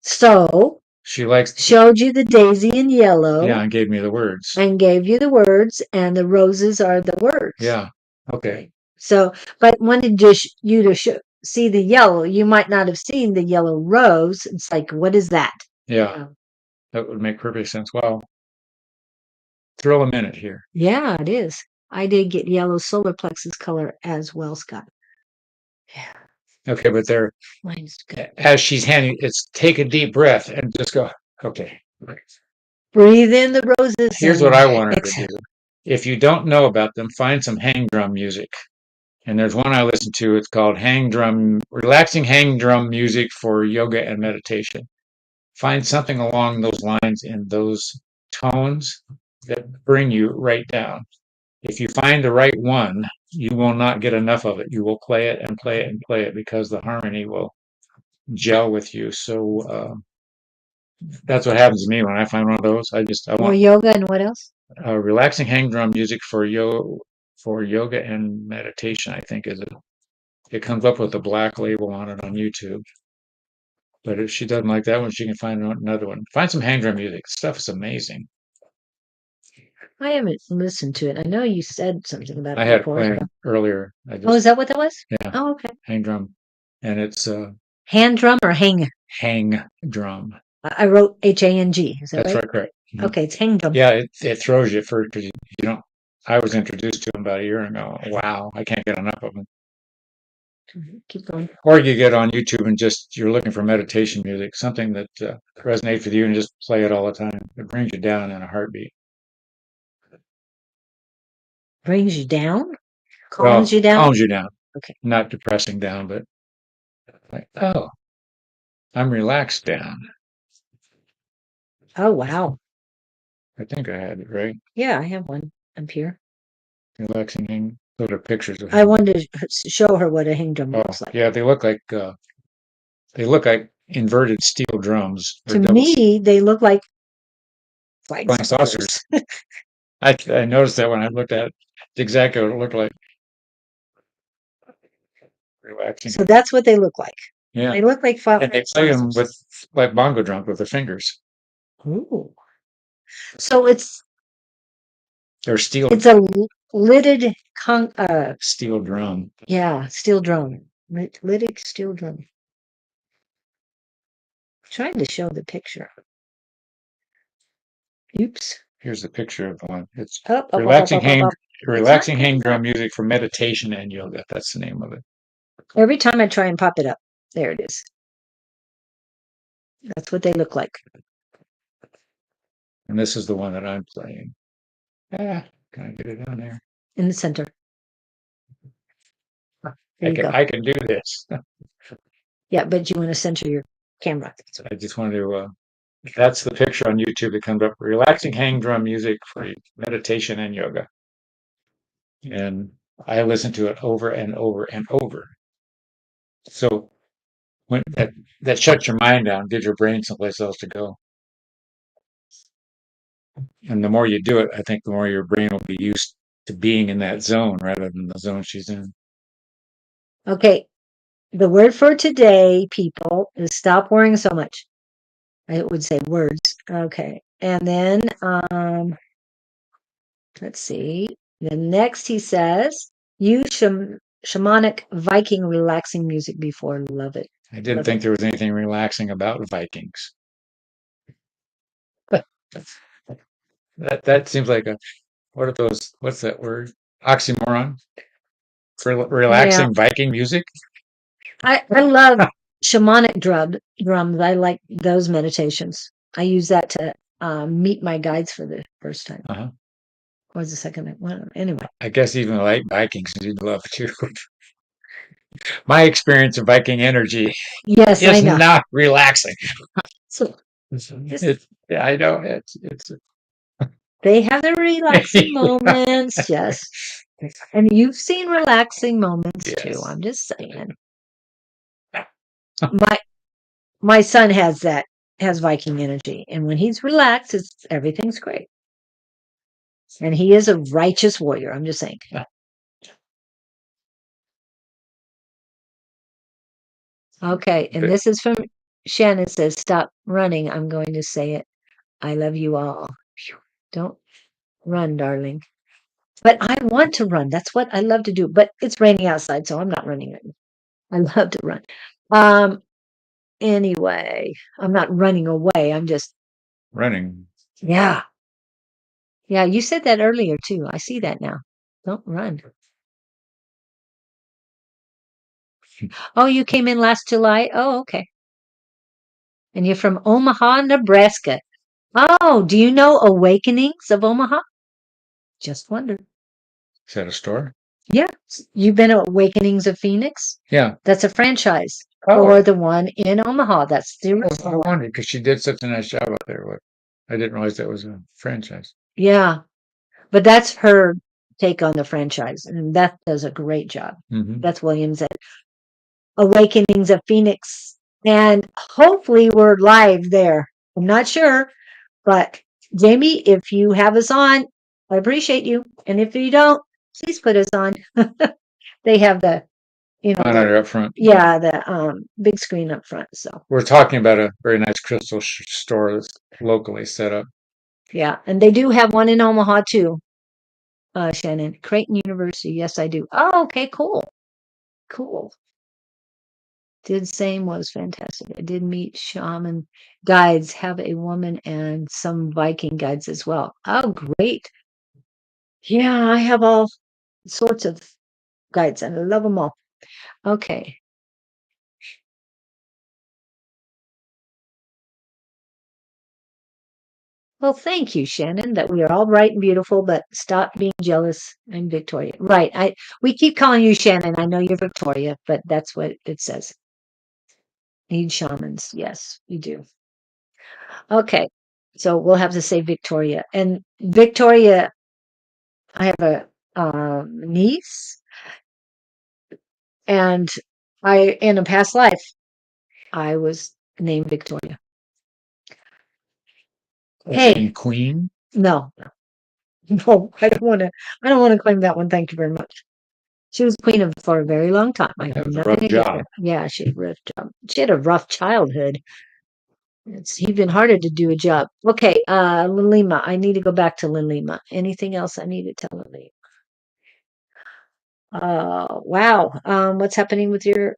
So, She likes. showed you the daisy in yellow. Yeah, and gave me the words. And gave you the words, and the roses are the words. Yeah. Okay. So, but wanted just you to see the yellow. You might not have seen the yellow rose. It's like, what is that? Yeah, that would make perfect sense. Well, thrill a minute here. Yeah, it is. I did get yellow solar plexus color as well, Scott. Yeah. Okay, but there, Mine's good. as she's handing, it's take a deep breath and just go. Okay. Breathe in the roses. Here's what I want her to do. If you don't know about them, find some hang drum music. And there's one I listen to. It's called relaxing hang drum music for yoga and meditation. Find something along those lines in those tones that bring you right down. If you find the right one, you will not get enough of it. You will play it and play it and play it because the harmony will gel with you. So that's what happens to me when I find one of those. I More want yoga and what else? relaxing hang drum music for yoga and meditation. I think it comes up with a black label on it on YouTube. But if she doesn't like that one, she can find another one. Find some hang drum music. Stuff is amazing. I haven't listened to it. I know you said something about it I had it before. playing earlier. Oh, is that what that was? Yeah. Oh, okay. Hang drum, and it's Hand drum or hang? hang drum. I wrote HANG. Is that That's right? right, correct. Okay, it's hang drum. Yeah, it throws you first because you don't. I was introduced to them about a year ago. Wow, I can't get enough of them. Keep going. Or you get on YouTube and you're looking for meditation music, something that resonates with you, and just play it all the time. It brings you down in a heartbeat. Brings you down? Calms you down? Calms you down. Okay. Not depressing down, but like, oh, I'm relaxed down. Oh, wow. I think I had it right. Yeah, I have one up here. Relaxing hang. Those are pictures of I wanted to show her what a hang drum Oh, looks like. yeah, they look like inverted steel drums. To me, they look like flying flying saucers. I noticed that when I looked at exactly what it looked like. Relaxing. So that's what they look like. Yeah. They look like flying And they play them with like bongo drums with their fingers. Ooh. So it's They're a lidded steel drum. yeah, steel drum. Lidded steel drum. Trying to show the picture. Oops. Here's the picture of one. It's Up, relaxing up. relaxing hang drum music for meditation and yoga. That's the name of it. Every time I try and pop it up, there it is. That's what they look like. And this is the one that I'm playing. Can I get it down there? In the center. There you go. I can do this. Yeah, but you want to center your camera. So I just wanted to. That's the picture on YouTube that comes up. Relaxing hang drum music for meditation and yoga. And I listen to it over and over and over. So when that shuts your mind down, gives your brain someplace else to go. And the more you do it, I think the more your brain will be used to being in that zone rather than the zone she's in. Okay. The word for today, people, is stop worrying so much. I would say words. Okay. And then let's see. The next he says, use shamanic Viking relaxing music before. Love it. I didn't think there was anything relaxing about Vikings. That seems like what are those? What's that word? Oxymoron for relaxing Viking music. I love shamanic drums. I like those meditations. I use that to meet my guides for the first time. Or was the second time? Well, anyway. I guess even like Vikings, you'd love to. My experience of Viking energy is not relaxing. So I know it's they have their relaxing moments, yes. And you've seen relaxing moments too. I'm just saying. My son has Viking energy, and when he's relaxed, everything's great. And he is a righteous warrior. I'm just saying. Okay, and this is from Shannon says, "Stop running. I'm going to say it. I love you all. Don't run, darling." But I want to run. That's what I love to do. But it's raining outside, so I'm not running right now. I love to run. Anyway, I'm not running away. I'm just running. Yeah. Yeah, you said that earlier too. I see that now. Don't run. Oh, you came in last July? Oh, okay. And you're from Omaha, Nebraska. Oh, do you know Awakenings of Omaha? Just wondered. Is that a store? Yeah. You've been at Awakenings of Phoenix? Yeah. That's a franchise for the one in Omaha. That's the I wondered because she did such a nice job up there. I didn't realize that was a franchise. Yeah. But that's her take on the franchise. And Beth does a great job. Beth Williams at Awakenings of Phoenix. And hopefully we're live there. I'm not sure. But Jamie, if you have us on, I appreciate you. And if you don't, please put us on. They have the, monitor up front. Yeah, the big screen up front. So we're talking about a very nice crystal store that's locally set up. Yeah, and they do have one in Omaha too. Shannon, Creighton University. Yes, I do. Oh, okay, cool. Did same was fantastic. I did meet shaman guides, have a woman and some Viking guides as well. Oh, great. Yeah, I have all sorts of guides and I love them all. Okay. Well, thank you, Shannon, that we are all bright and beautiful, but stop being jealous. I'm Victoria. Right. We keep calling you Shannon. I know you're Victoria, but that's what it says. Need shamans. Yes, we do. Okay. So we'll have to say Victoria. And Victoria, I have a niece, and in a past life, I was named Victoria. Hey, Queen? No, I don't want to claim that one. Thank you very much. She was queen for a very long time. I have nothing against her. Yeah, she had a rough job. She had a rough childhood. It's even harder to do a job. Okay, Lilima. I need to go back to Lilima. Anything else I need to tell Lilima? Wow. What's happening with your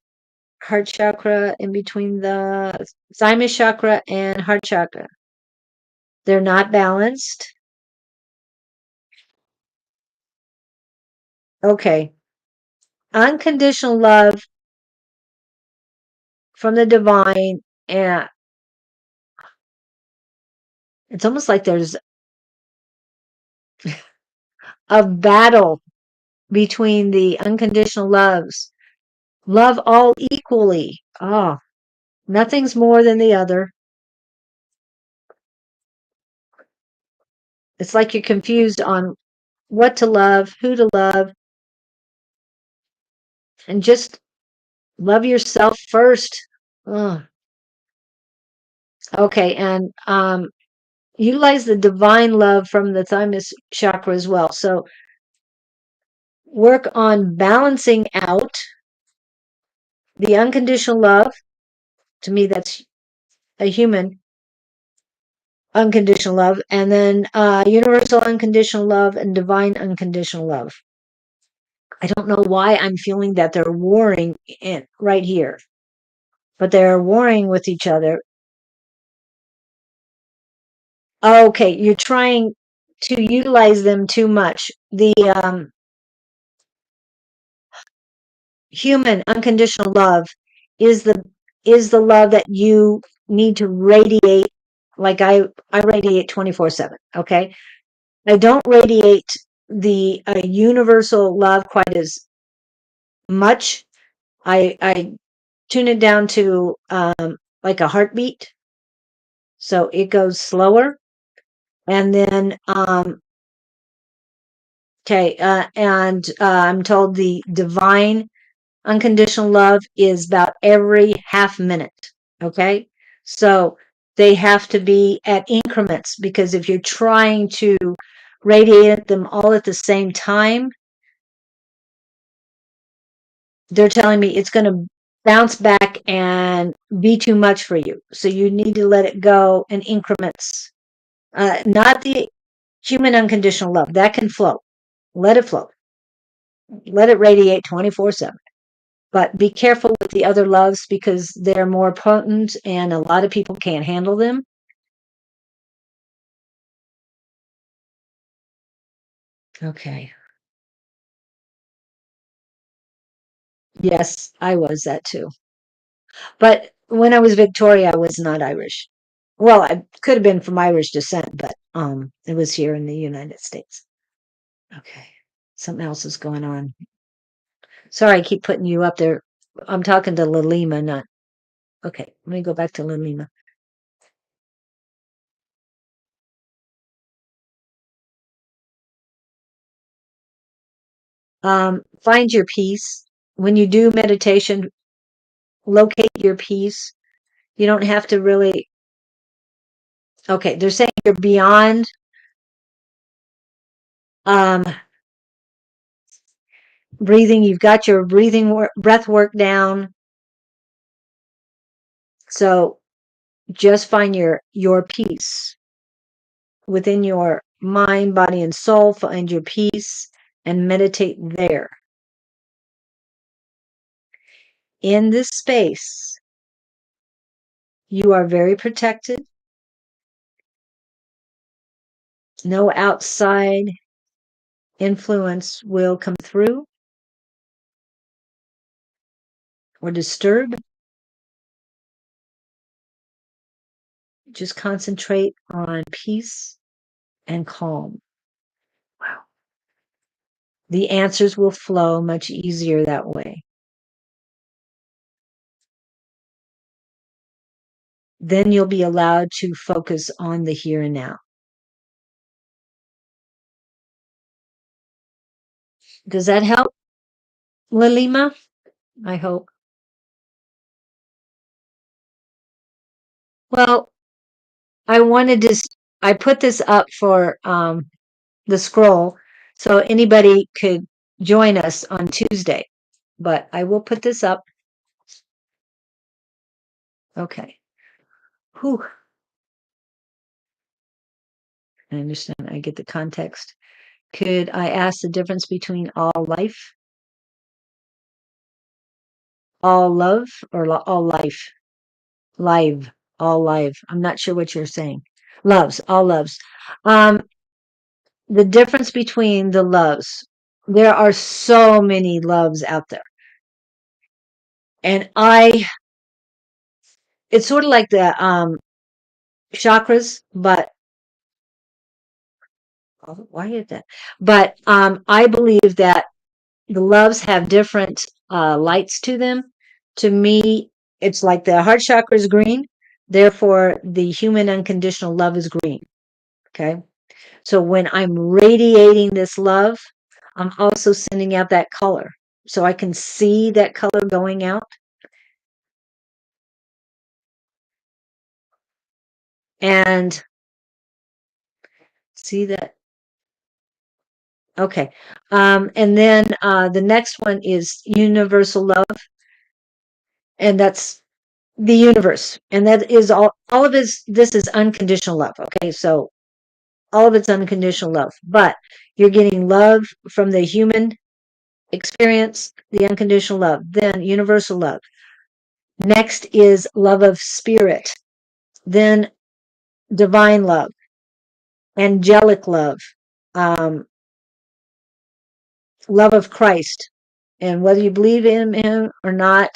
heart chakra in between the thymus chakra and heart chakra? They're not balanced. Okay. Unconditional love from the divine, and it's almost like there's a battle between the unconditional loves. Love all equally. Ah, nothing's more than the other. It's like you're confused on what to love, who to love, and just love yourself first. Ugh. Okay, and utilize the divine love from the thymus chakra as well. So work on balancing out the unconditional love. To me, that's a human unconditional love, and then universal unconditional love and divine unconditional love. I don't know why I'm feeling that they're warring right here, but they're warring with each other. Okay, you're trying to utilize them too much. The human unconditional love is the love that you need to radiate. Like I radiate 24/7. Okay, I don't radiate the universal love quite as much. I tune it down to like a heartbeat, so it goes slower, and then okay, and I'm told the divine unconditional love is about every half minute. Okay, so they have to be at increments, because if you're trying to radiate them all at the same time, they're telling me it's going to bounce back and be too much for you. So you need to let it go in increments. Not the human unconditional love. That can flow. Let it flow. Let it radiate 24/7. But be careful with the other loves, because they're more potent and a lot of people can't handle them. Okay. Yes, I was that too. But when I was Victoria, I was not Irish. Well, I could have been from Irish descent, but it was here in the United States. Okay. Something else is going on. Sorry, I keep putting you up there. I'm talking to Lalima, not. Okay, let me go back to Lalima. Find your peace. When you do meditation, locate your peace. You don't have to really. Okay, they're saying you're beyond um, breathing. You've got your breath work down. So just find your peace within your mind, body, and soul. Find your peace and meditate there. In this space, you are very protected. No outside influence will come through or disturb. Just concentrate on peace and calm. Wow. The answers will flow much easier that way. Then you'll be allowed to focus on the here and now. Does that help, Lalima? I hope. Well, I put this up for the scroll so anybody could join us on Tuesday, but I will put this up. Okay. Whew. I understand. I get the context. Could I ask the difference between all life, all love, or all life? Live, all live. I'm not sure what you're saying. Loves, all loves. Um, the difference between the loves. There are so many loves out there. And it's sort of like the chakras, but why is that? But I believe that the loves have different lights to them. To me, it's like the heart chakra is green, therefore the human unconditional love is green. Okay. So when I'm radiating this love, I'm also sending out that color. So I can see that color going out. And see that. Okay. And then the next one is universal love. And that's the universe. And that is all of this is unconditional love. Okay. So all of it's unconditional love, but you're getting love from the human experience, the unconditional love, then universal love. Next is love of spirit, then divine love, angelic love, um, love of Christ. And whether you believe in him or not,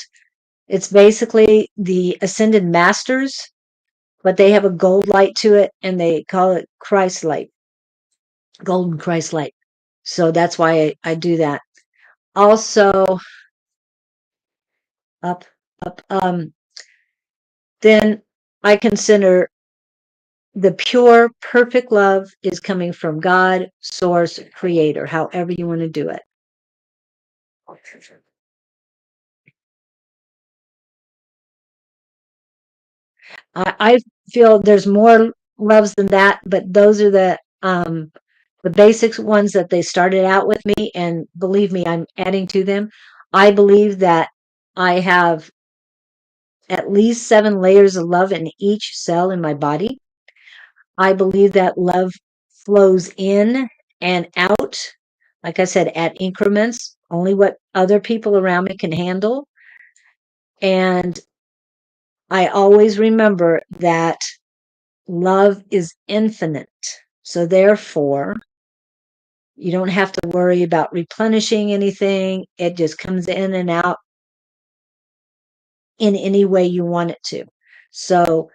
it's basically the ascended masters, but they have a gold light to it and they call it Christ light, golden Christ light. So that's why I do that. Also, up, up, then I consider the pure, perfect love is coming from God, source, creator, however you want to do it. I feel there's more loves than that, but those are the basics ones that they started out with me, and believe me, I'm adding to them. I believe that I have at least 7 layers of love in each cell in my body. I believe that love flows in and out, like I said, at increments, only what other people around me can handle. And I always remember that love is infinite. So therefore, you don't have to worry about replenishing anything. It just comes in and out in any way you want it to. So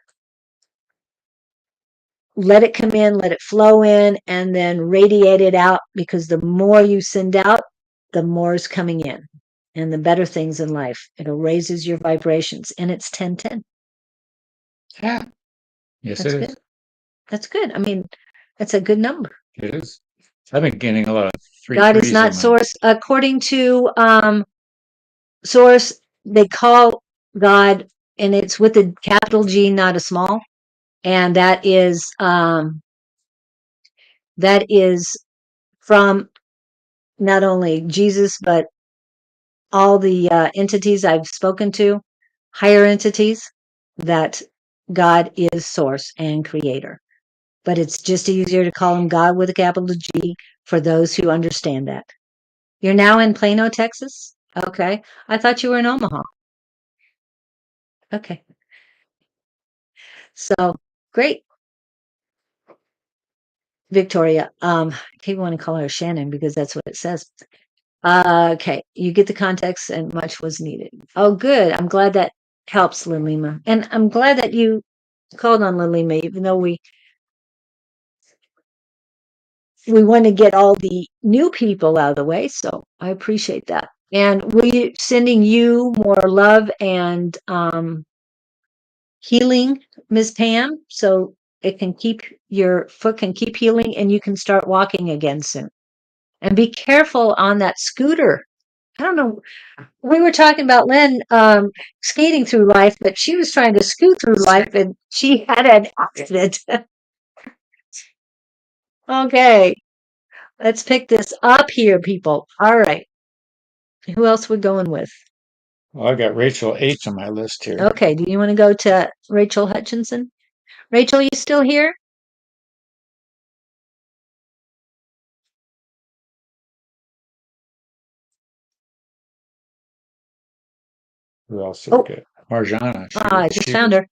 let it come in, let it flow in, and then radiate it out, because the more you send out, the more is coming in and the better things in life. It raises your vibrations, and it's 1010. Yeah. Yes, That's it good. is. That's good. I mean, that's a good number. It is. I've been getting a lot of God is 3 3s not in my. source. According to source, they call God, and it's with a capital G, not a small. And that is from not only Jesus, but all the entities I've spoken to, higher entities, that God is source and creator. But it's just easier to call him God with a capital G for those who understand that. You're now in Plano, Texas? Okay. I thought you were in Omaha. Okay. So great. Victoria. I keep wanting to call her Shannon because that's what it says. Okay. You get the context, and much was needed. Oh, good. I'm glad that helps, Lilima. And I'm glad that you called on Lilima, even though we want to get all the new people out of the way. So I appreciate that. And we're sending you more love and healing, Ms. Pam, so your foot can keep healing and you can start walking again soon. And be careful on that scooter. I don't know. We were talking about Lynn skating through life, but she was trying to scoot through life and she had an accident. Okay. Let's pick this up here, people. All right. Who else we're going with? Well, I got Rachel H on my list here. Okay. Do you want to go to Rachel Hutchinson? Rachel, you still here? Who else did we Oh, get? Marjana. I just found her.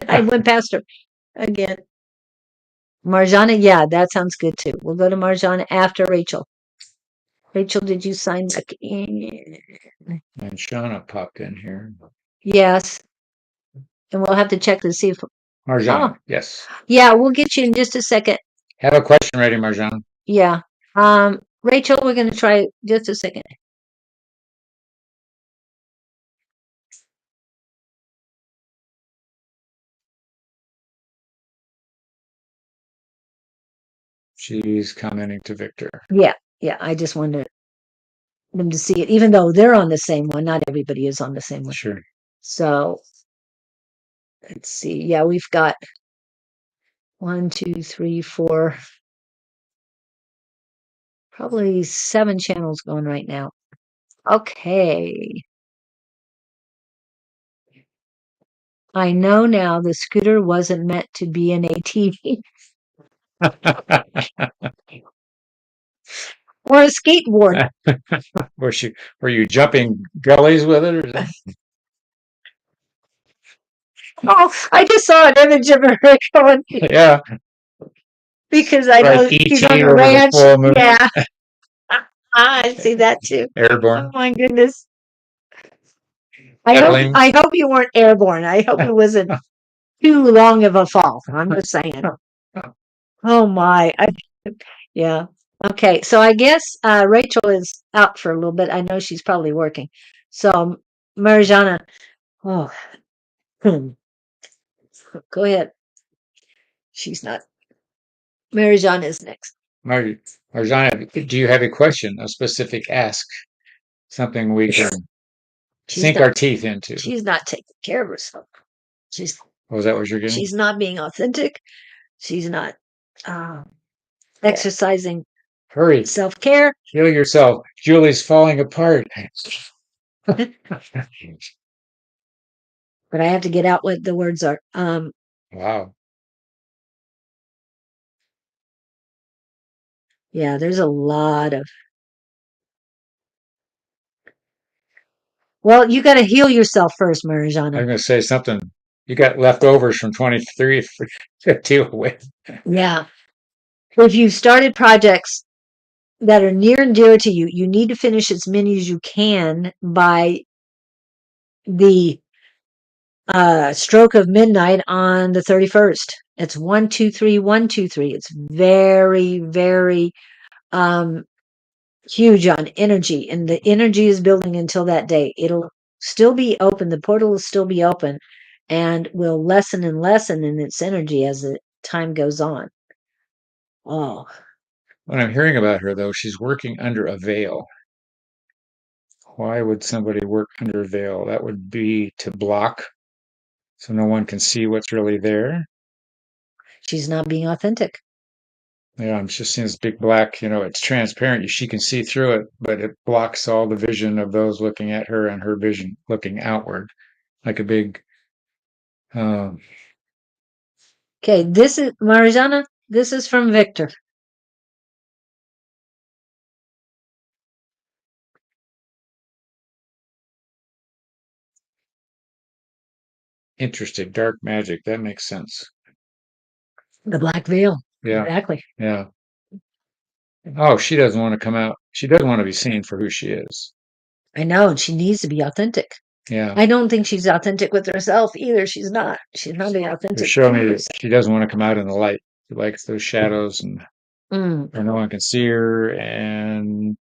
I went past her again. Marjana, yeah, that sounds good too. We'll go to Marjana after Rachel. Rachel, did you sign back in? And Shauna popped in here. Yes. And we'll have to check to see if. Marjana, Oh, yes. yeah, we'll get you in just a second. Have a question ready, Marjana. Yeah. Rachel, we're going to try just a second. She's commenting to Victor. Yeah. Yeah. I just wanted them to see it, even though they're on the same one. Not everybody is on the same one. Sure. So let's see. Yeah, we've got 1, 2, 3, 4, probably 7 channels going right now. Okay. I know now the scooter wasn't meant to be an ATV or a skateboard. Were you jumping gullies with it or something? Oh, I just saw an image of her going Yeah. because I Like know E.T. she's on a over the ranch. full moon. Yeah, I see that too. Oh Airborne. my goodness. Pedaling. I hope you weren't airborne. I hope it wasn't too long of a fall. I'm just saying. Oh my. Yeah. Okay. So I guess Rachel is out for a little bit. I know she's probably working. So Marjana, oh, go ahead. She's not. Marjana is next. Marjana, do you have a question, a specific ask, something we can sink our teeth into? She's not taking care of herself. She's Oh, is that what you're getting? she's not being authentic. She's not exercising Hurry, self-care. heal yourself. Julie's falling apart. But I have to get out what the words are. Wow. Yeah, there's a lot of. Well, you got to heal yourself first, I'm Marjana. going to say something. You got leftovers from 23 to deal with. Yeah. If you've started projects that are near and dear to you, you need to finish as many as you can by the stroke of midnight on the 31st. It's 1, 2, 3, 1, 2, 3. It's very, very huge on energy, and the energy is building until that day. It'll still be open. The portal will still be open and will lessen and lessen in its energy as the time goes on. Oh, When I'm hearing about her, though, she's working under a veil. Why would somebody work under a veil? That would be to block so no one can see what's really there. she's not being authentic. Yeah, I'm just seeing this big black, it's transparent. She can see through it, but it blocks all the vision of those looking at her and her vision looking outward, like a big. Okay, this is Marjana. This is from Victor. Interesting, dark magic. That makes sense. The black veil. Yeah, Exactly. yeah. Oh, she doesn't want to come out. She doesn't want to be seen for who she is. I know, and she needs to be authentic. Yeah. I don't think she's authentic with herself either. She's not. She's not being They're authentic. showing me that she doesn't want to come out in the light. She likes those shadows and Mm. where no one can see her and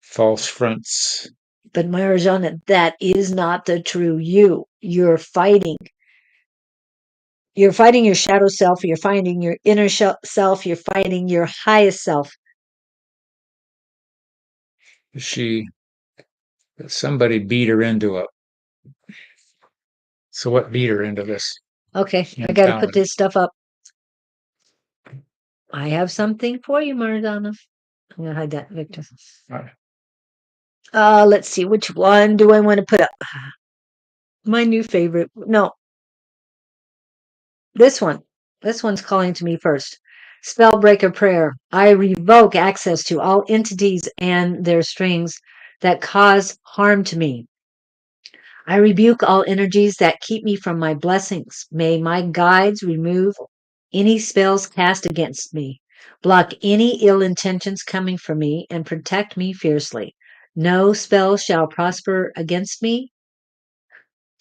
false fronts. But Marjana, that is not the true you. You're fighting. You're fighting your shadow self. You're fighting your inner self. You're fighting your highest self. Somebody beat her into it. So what beat her into this? Okay, I got to put this stuff up. I have something for you, Marjana. I'm going to hide that, Victor. Let's see. Which one do I want to put up? My new favorite. No. This one. This one's calling to me first. Spellbreaker prayer. I revoke access to all entities and their strings that cause harm to me. I rebuke all energies that keep me from my blessings. May my guides remove any spells cast against me, block any ill intentions coming for me, and protect me fiercely. No spell shall prosper against me.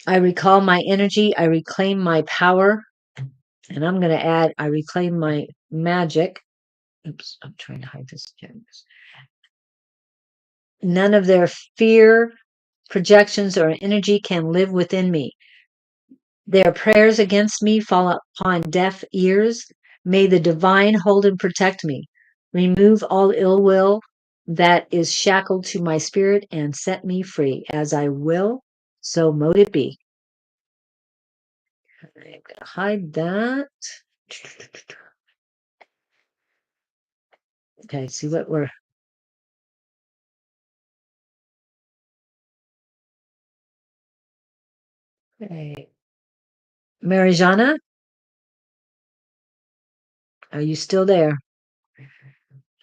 I recall my energy. I reclaim my power. And I'm going to add, I reclaim my magic. Oops, I'm trying to hide this. None of their fear, projections, or energy can live within me. Their prayers against me fall upon deaf ears. May the divine hold and protect me. Remove all ill will that is shackled to my spirit and set me free. As I will, so mote it be. I'm going to hide that. Okay, see what we're... Okay. Marijana, are you still there?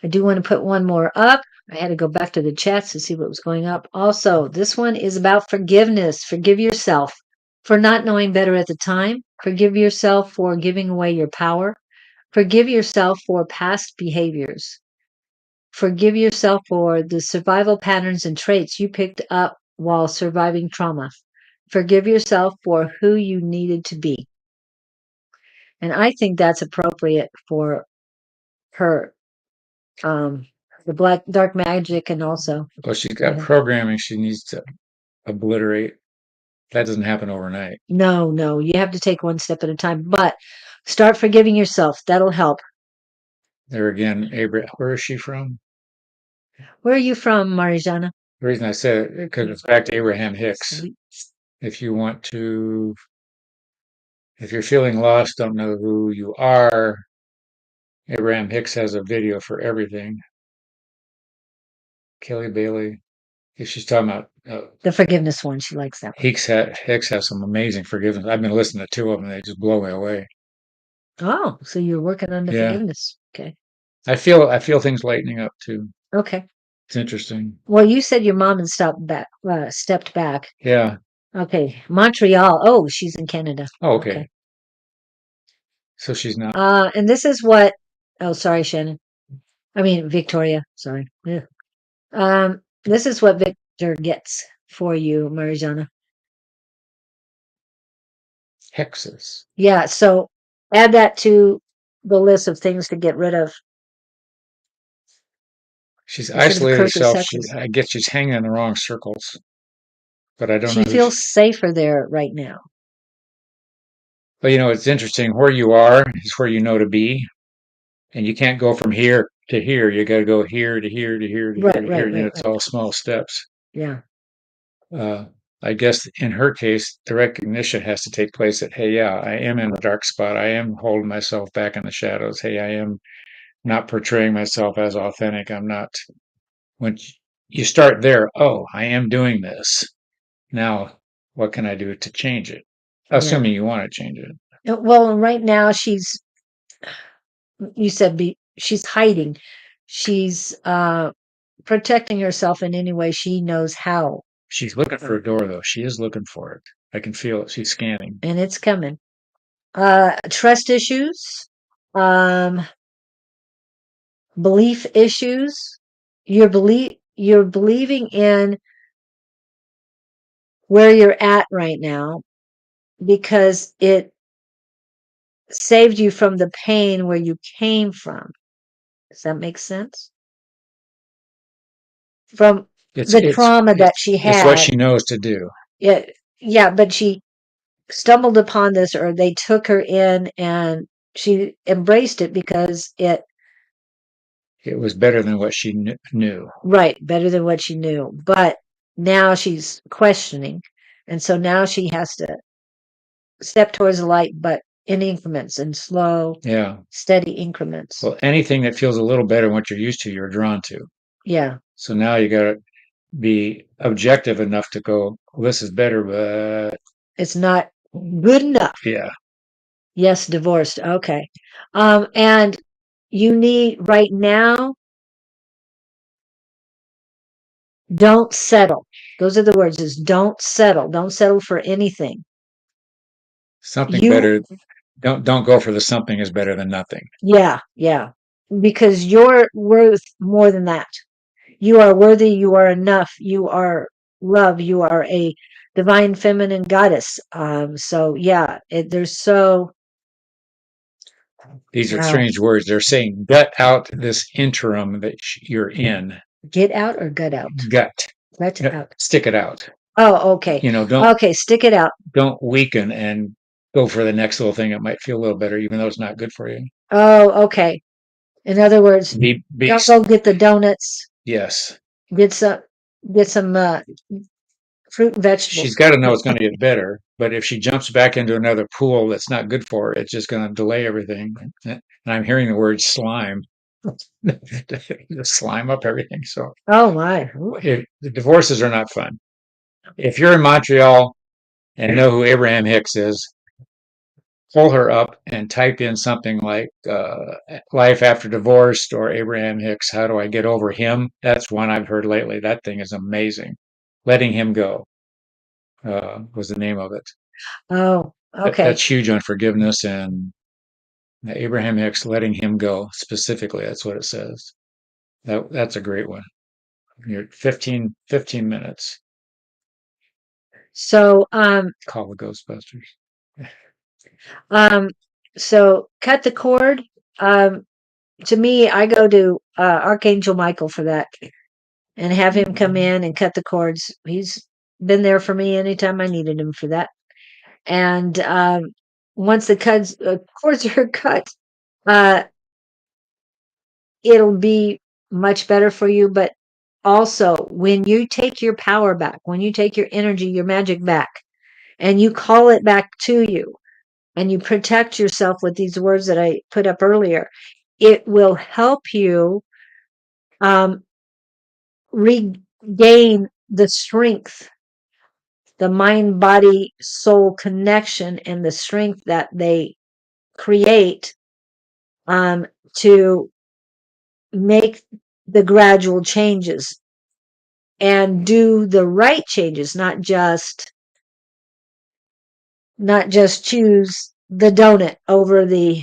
I do want to put one more up. I had to go back to the chats to see what was going up. Also, this one is about forgiveness. Forgive yourself for not knowing better at the time. Forgive yourself for giving away your power. Forgive yourself for past behaviors. Forgive yourself for the survival patterns and traits you picked up while surviving trauma. Forgive yourself for who you needed to be. And I think that's appropriate for her. The black dark magic, and also, Well, she's got programming she needs to obliterate. That doesn't happen overnight. No, you have to take one step at a time, but start forgiving yourself. That'll help. There again, Abraham, where is she from? Where are you from, Marijana? The reason I said it, because it's back to Abraham Hicks. If you want to, if you're feeling lost, don't know who you are, Abraham Hicks has a video for everything. Kelly Bailey, if she's talking about The forgiveness one, she likes that one. Hicks has some amazing forgiveness. I've been listening to two of them; they just blow me away. Oh, so you're working on the Yeah. forgiveness. Okay. I feel things lightening up too. Okay. It's interesting. Well, you said your mom had stepped back. Yeah. Okay. Montreal. Oh, she's in Canada. Oh, okay. So she's not. And this is what. Oh, sorry, Shannon. I mean, Victoria. Sorry. Yeah. This is what Victor gets for you, Marijana. Hexes. Yeah. So add that to the list of things to get rid of. She's Get rid of isolated curses, herself. hexes. I guess she's hanging in the wrong circles, but I don't She know who feels safer there right now. But you know, it's interesting. Where you are is where you know to be, and you can't go from here to here. You got to go here to here to here to here to here. You know, it's all small steps. Yeah. I guess in her case, the recognition has to take place that, hey, yeah, I am in a dark spot. I am holding myself back in the shadows. Hey, I am not portraying myself as authentic. I'm not. When you start there, oh, I am doing this. Now, what can I do to change it? Assuming you want to change it. Well, right now you said she's hiding. She's protecting herself in any way she knows how. She's looking for a door, though. She is looking for it. I can feel it. She's scanning. And it's coming. Trust issues, belief issues. You're believing in where you're at right now because it saved you from the pain where you came from. Does that make sense? From the trauma that she had. It's what she knows to do. Yeah, but she stumbled upon this, or they took her in and she embraced it because it was better than what she knew. Right, better than what she knew. But now she's questioning. And so now she has to step towards the light, but in increments and slow, steady increments. Well, anything that feels a little better than what you're used to, you're drawn to. Yeah. So now you got to be objective enough to go, well, this is better, but it's not good enough. Yeah. Yes, divorced. Okay. And you need right now, Don't settle. Those are the words, is don't settle. Don't settle for anything. Something You, better. Don't go for the something is better than nothing. yeah, because you're worth more than that. You are worthy. You are enough. You are love. You are a divine feminine goddess. So yeah, there's so, These are wow. strange words. They're saying gut out this interim that you're in. Get out or gut out? Gut. Gut out. Stick it out. Oh, okay. Okay, stick it out. Don't weaken and go for the next little thing that might feel a little better, even though it's not good for you. Oh, okay. In other words, don't go get the donuts. Yes. Get some fruit and vegetables. She's got to know it's going to get better, but if she jumps back into another pool that's not good for her, it's just going to delay everything. And I'm hearing the word slime. Slime up everything. So, oh my, the divorces are not fun. If you're in Montreal and know who Abraham Hicks is, pull her up and type in something like life after divorce or Abraham Hicks, how do I get over him? That's one I've heard lately. That thing is amazing. Letting him go was the name of it. Oh, okay. That's huge on forgiveness, and Abraham Hicks, letting him go specifically. That's what it says. That's a great one. You're 15 minutes. So, Call the Ghostbusters. So cut the cord. To me, I go to Archangel Michael for that and have him come in and cut the cords. He's been there for me anytime I needed him for that. And once the cords are cut, it'll be much better for you. But also, when you take your power back, when you take your energy, your magic back, and you call it back to you, and you protect yourself with these words that I put up earlier, it will help you regain the strength, the mind, body, soul connection, and the strength that they create to make the gradual changes and do the right changes, not just choose the donut over the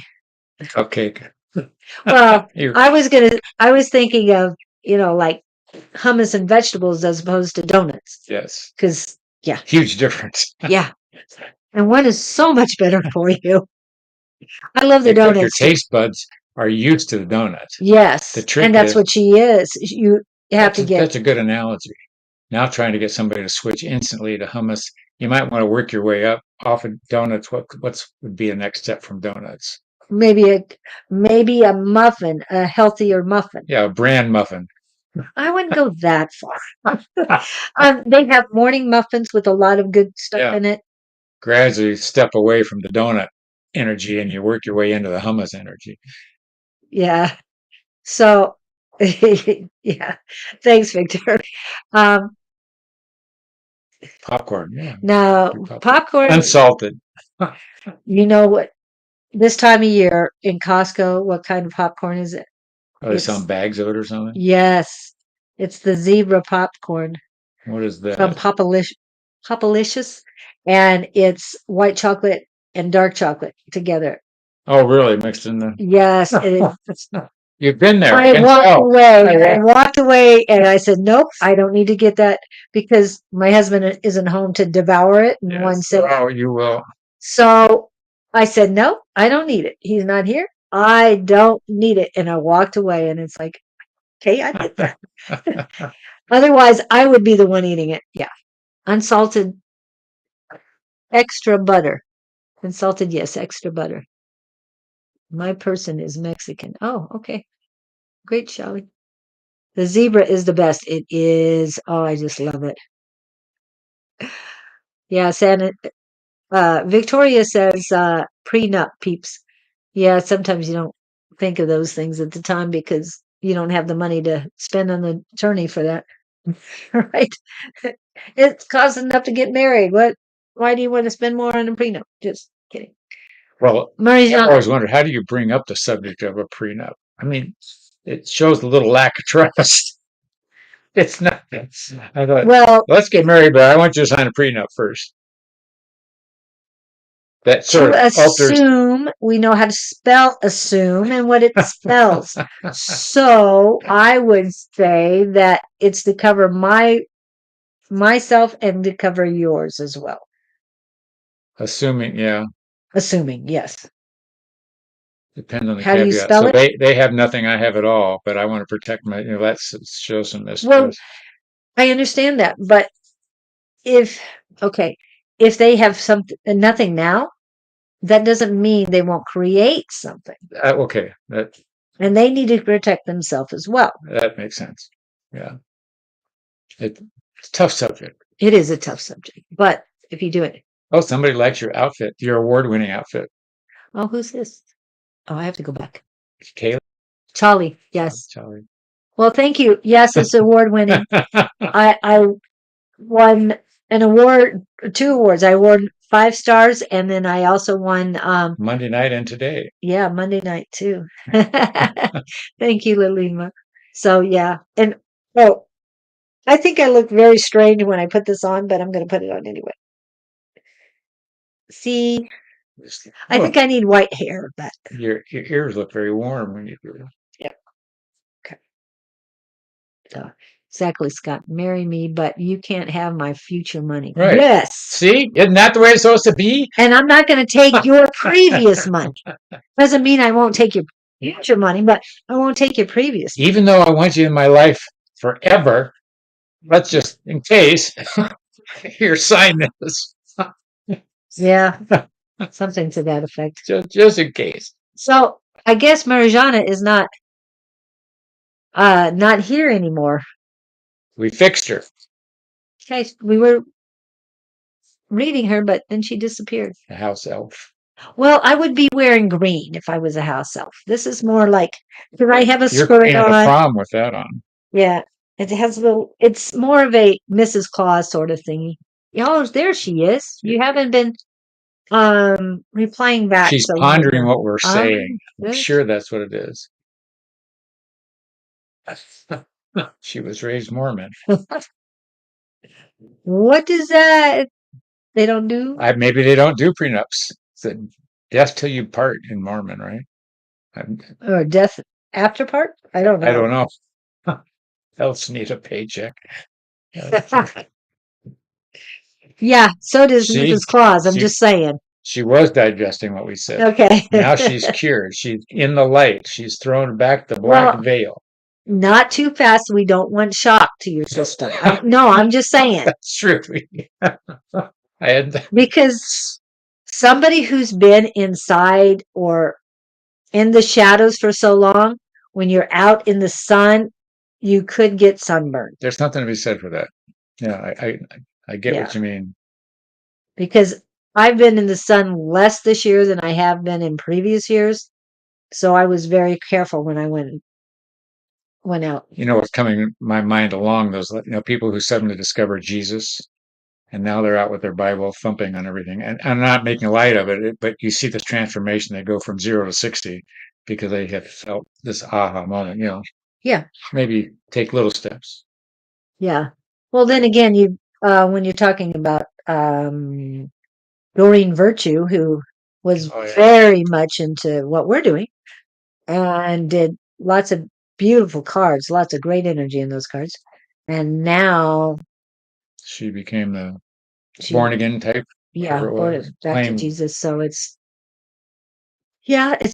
cupcake. Well, I was thinking of, like hummus and vegetables as opposed to donuts. Yes. Because, yeah. Huge difference. Yeah. And one is so much better for you. I love the donuts. Your taste buds are used to the donut. Yes. The trick and that's what she is. You have to get. That's a good analogy. Now trying to get somebody to switch instantly to hummus, you might want to work your way up off of donuts. What would be a next step from donuts? Maybe a muffin, a healthier muffin. Yeah, a bran muffin. I wouldn't go that far. They have morning muffins with a lot of good stuff in it. Gradually step away from the donut energy and you work your way into the hummus energy. Yeah. So, yeah. Thanks, Victor. Popcorn, yeah. Now, popcorn. Unsalted. You know what? This time of year in Costco, what kind of popcorn is it? Are they selling bags of it or something? Yes. It's the zebra popcorn. What is that? From Popalicious. And it's white chocolate and dark chocolate together. Oh, really? Mixed in there? Yes. You've been there. I walked away and I said, nope, I don't need to get that because my husband isn't home to devour it in one sitting. Oh, you will. So I said, no, I don't need it. He's not here. I don't need it. And I walked away and it's like, okay, I get that. Otherwise, I would be the one eating it. Yeah. Unsalted, extra butter. Unsalted, yes, extra butter. My person is Mexican. Oh, okay. Great, Shelly. The zebra is the best. It is. Oh, I just love it. Yeah, Victoria says prenup peeps. Yeah, sometimes you don't think of those things at the time because you don't have the money to spend on the attorney for that. Right? It costs enough to get married. Why do you want to spend more on a prenup? Just kidding. Well, I always wonder, how do you bring up the subject of a prenup? I mean, it shows a little lack of trust. It's not. I thought, Well, let's get married, but I want you to sign a prenup first. That sort to of alters. assume, we know how to spell assume and what it spells. So I would say that it's to cover myself and to cover yours as well. Assuming, yeah, Assuming, yes. depends on the How do you caveat. spell So it? they have nothing, I have it all, but I want to protect my, that shows some Well, mistrust. I understand that, but if they have something nothing now, that doesn't mean they won't create something, Okay, and they need to protect themselves as well. that makes sense. Yeah, it's a tough subject. It is a tough subject, but if you do it, Oh, somebody likes your outfit, your award-winning outfit. oh, who's this? Oh, I have to go back. Kaylee, Charlie, yes. Charlie. Well, thank you. Yes, it's award winning. I won an award, 2 awards. I won 5 stars, and then I also won Monday night and today. yeah, Monday night too. Thank you, Lilima. So yeah, and oh, I think I look very strange when I put this on, but I'm going to put it on anyway. See, I think I need white hair, but Your ears look very warm when you do it. yeah. Okay. So exactly, Scott. Marry me, but you can't have my future money. Right. Yes. See, isn't that the way it's supposed to be? And I'm not going to take your previous money. Doesn't mean I won't take your future money, but I won't take your previous money. Even though I want you in my life forever, let's just, in case, here, sign this. Yeah. Something to that effect. Just in case. So I guess Marijana is not here anymore. We fixed her. Okay, we were reading her, but then she disappeared. A house elf. Well, I would be wearing green if I was a house elf. This is more like, do I have a You're skirt queen of the on? prom with that on. Yeah, it has a little. It's more of a Mrs. Claus sort of thingy. Oh, there she is. You haven't been replying back. She's So pondering what we're saying. I'm good. sure that's what it is. She was raised Mormon. What is that? They don't do? Maybe they don't do prenups. It's death till you part in Mormon, right? Or death after part? I don't know. I don't know. Elves need a paycheck. Yeah, so does See? Mrs. Claus. I'm just saying. She was digesting what we said. Okay. Now she's cured. She's in the light. She's thrown back the black veil. Not too fast. We don't want shock to your system. No, I'm just saying. That's true. Because somebody who's been inside or in the shadows for so long, when you're out in the sun, you could get sunburned. There's something to be said for that. Yeah, I get what you mean. Because I've been in the sun less this year than I have been in previous years. So I was very careful when I went out. You know what's coming in my mind along those, people who suddenly discover Jesus and now they're out with their Bible thumping on everything. And I'm not making light of it, but you see this transformation. They go from 0 to 60 because they have felt this aha moment, Yeah. Maybe take little steps. Yeah. Well, then again, when you're talking about Doreen Virtue, who was very much into what we're doing and did lots of beautiful cards, lots of great energy in those cards. And now she became the born again type. Yeah, back to Jesus. So it's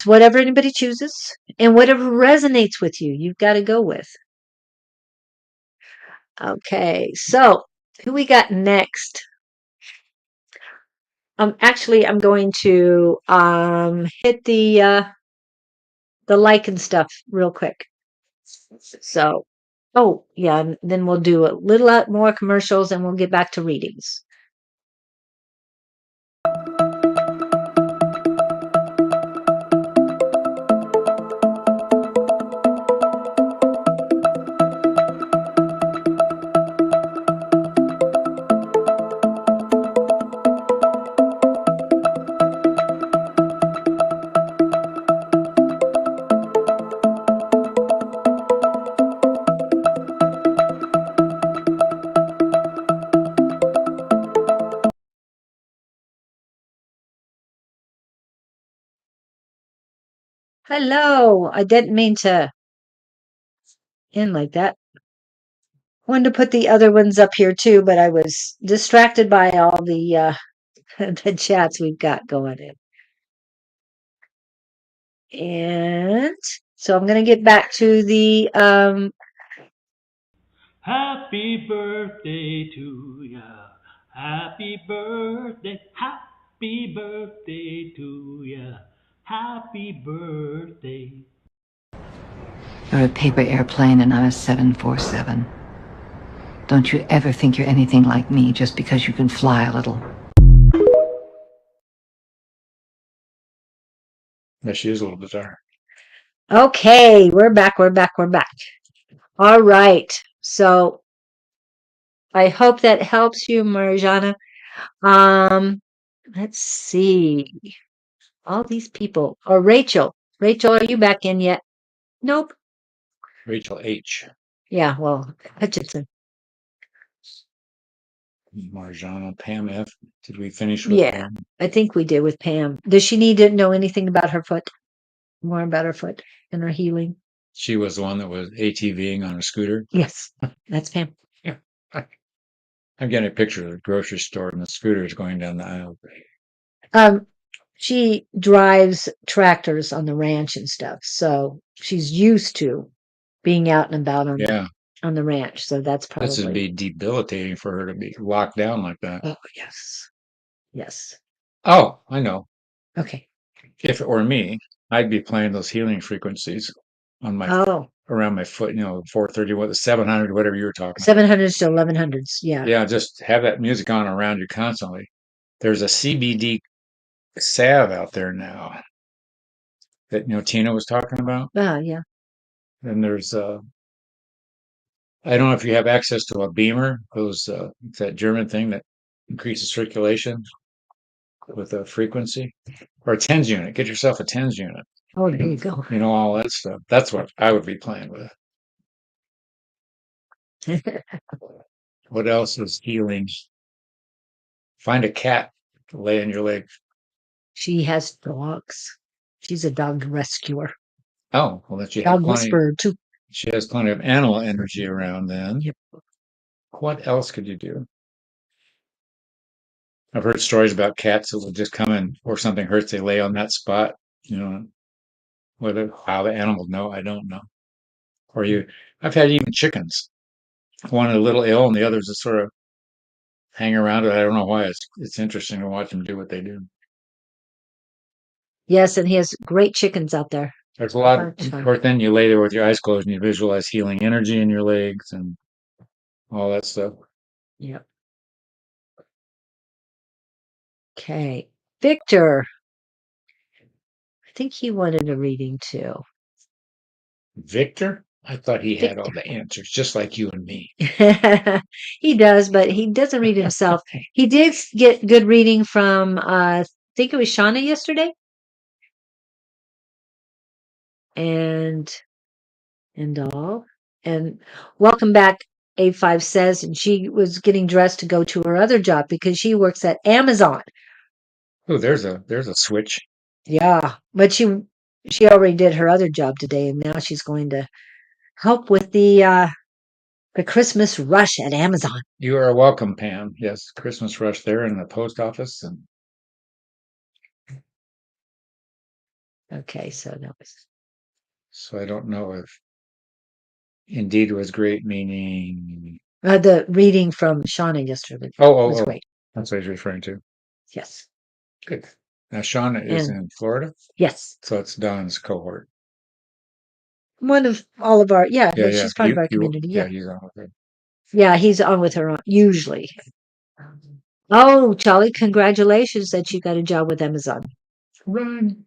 whatever anybody chooses and whatever resonates with you, you've got to go with. Okay, so who we got next? Actually, I'm going to hit the like and stuff real quick. So, and then we'll do a little more commercials and we'll get back to readings. Hello. I didn't mean to end like that. Wanted to put the other ones up here too, but I was distracted by all the the chats we've got going in. And so I'm going to get back to the Happy birthday to ya. Happy birthday. Happy birthday to ya. Happy birthday. You're a paper airplane and I'm a 747. Don't you ever think you're anything like me just because you can fly a little. Yeah, she is a little bizarre. Okay, we're back. All right. So I hope that helps you, Marjana. Let's see. All these people. Or Rachel. Rachel, are you back in yet? Nope. Rachel H. Yeah, well, Hutchinson. Marjana, Pam F. Did we finish with Yeah, Pam? I think we did with Pam. Does she need to know anything about her foot? More about her foot and her healing? She was the one that was ATVing on a scooter. Yes, that's Pam. Yeah. I'm getting a picture of the grocery store and the scooter is going down the aisle. She drives tractors on the ranch and stuff, so she's used to being out and about Yeah. on the ranch. So that's This would probably. be debilitating for her to be locked down like that. Oh, yes. Yes. Oh, I know. Okay. If it were me, I'd be playing those healing frequencies on my Oh, around my foot, 430, what the 700, whatever you were talking. 700s to 1100s. Yeah. Yeah, just have that music on around you constantly. There's a CBD salve out there now that Tina was talking about. Yeah. And there's I don't know if you have access to a Beamer, those it's that German thing that increases circulation with a frequency, or a TENS unit. Get yourself a TENS unit. Oh, there you go. All that stuff. That's what I would be playing with. What else is healing? Find a cat to lay in your leg. She has dogs. She's a dog rescuer. Oh, well, then she has Dog plenty. whisperer, too. She has plenty of animal energy around. Then, Yep. what else could you do? I've heard stories about cats that will just come in, or something hurts, they lay on that spot. Whether how the animals know, I don't know. Or I've had even chickens. One a little ill, and the others just sort of hang around it. I don't know why. It's interesting to watch them do what they do. Yes, and he has great chickens out there. There's a lot. Of course, then you lay there with your eyes closed and you visualize healing energy in your legs and all that stuff. Yep. Okay. Victor. I think he wanted a reading too. Victor? I thought he had all the answers, just like you and me. He does, but he doesn't read himself. He did get good reading from, I think it was Shauna yesterday. And all. And welcome back, A5 says, and she was getting dressed to go to her other job because she works at Amazon. Oh, there's a switch. Yeah, but she already did her other job today, and now she's going to help with the Christmas rush at Amazon. You are welcome, Pam. Yes, Christmas rush there in the post office. And okay, so that was. so I don't know if indeed was great, meaning The reading from Shauna yesterday was great. That's what he's referring to. Yes. Good. Now, Shauna is in Florida. Yes. So it's Don's cohort. One of all of our, Yeah. she's part of our community. Yeah. He's on with her. Yeah, he's on with her usually. Oh, Charlie, congratulations that you got a job with Amazon. Run.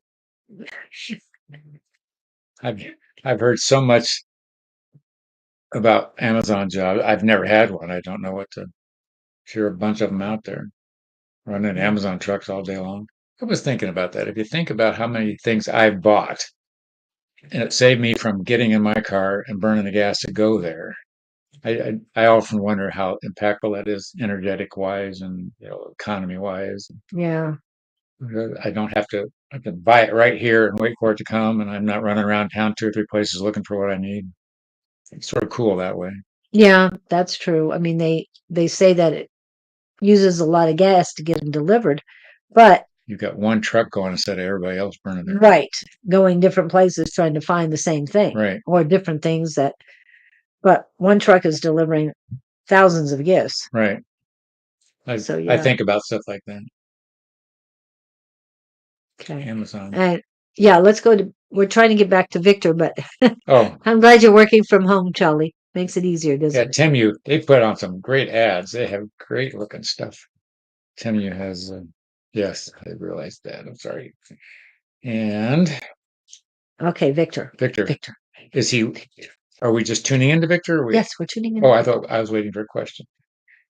I've heard so much about Amazon jobs. I've never had one. I don't know what to. Sure, a bunch of them out there running Amazon trucks all day long. I was thinking about that. If you think about how many things I've bought, and it saved me from getting in my car and burning the gas to go there. I often wonder how impactful that is, energetic wise and economy wise. Yeah. I don't have to, I can buy it right here and wait for it to come, and I'm not running around town 2 or 3 places looking for what I need. It's sort of cool that way. Yeah, that's true. I mean, they say that it uses a lot of gas to get them delivered, but You've got one truck going instead of everybody else burning it. right, going different places trying to find the same thing Right, or different things that, but one truck is delivering thousands of gifts. right. So I yeah, think about stuff like that. okay. Amazon. And yeah, we're trying to get back to Victor, but Oh, I'm glad you're working from home, Charlie. Makes it easier, yeah, doesn't it? Temu, they put on some great ads. They have great looking stuff. Temu has, yes, I realized that. I'm sorry. And Okay, Victor. Victor, Victor. is he, are we just tuning into Victor? Or Yes, we're tuning in. oh, I thought I was waiting for a question.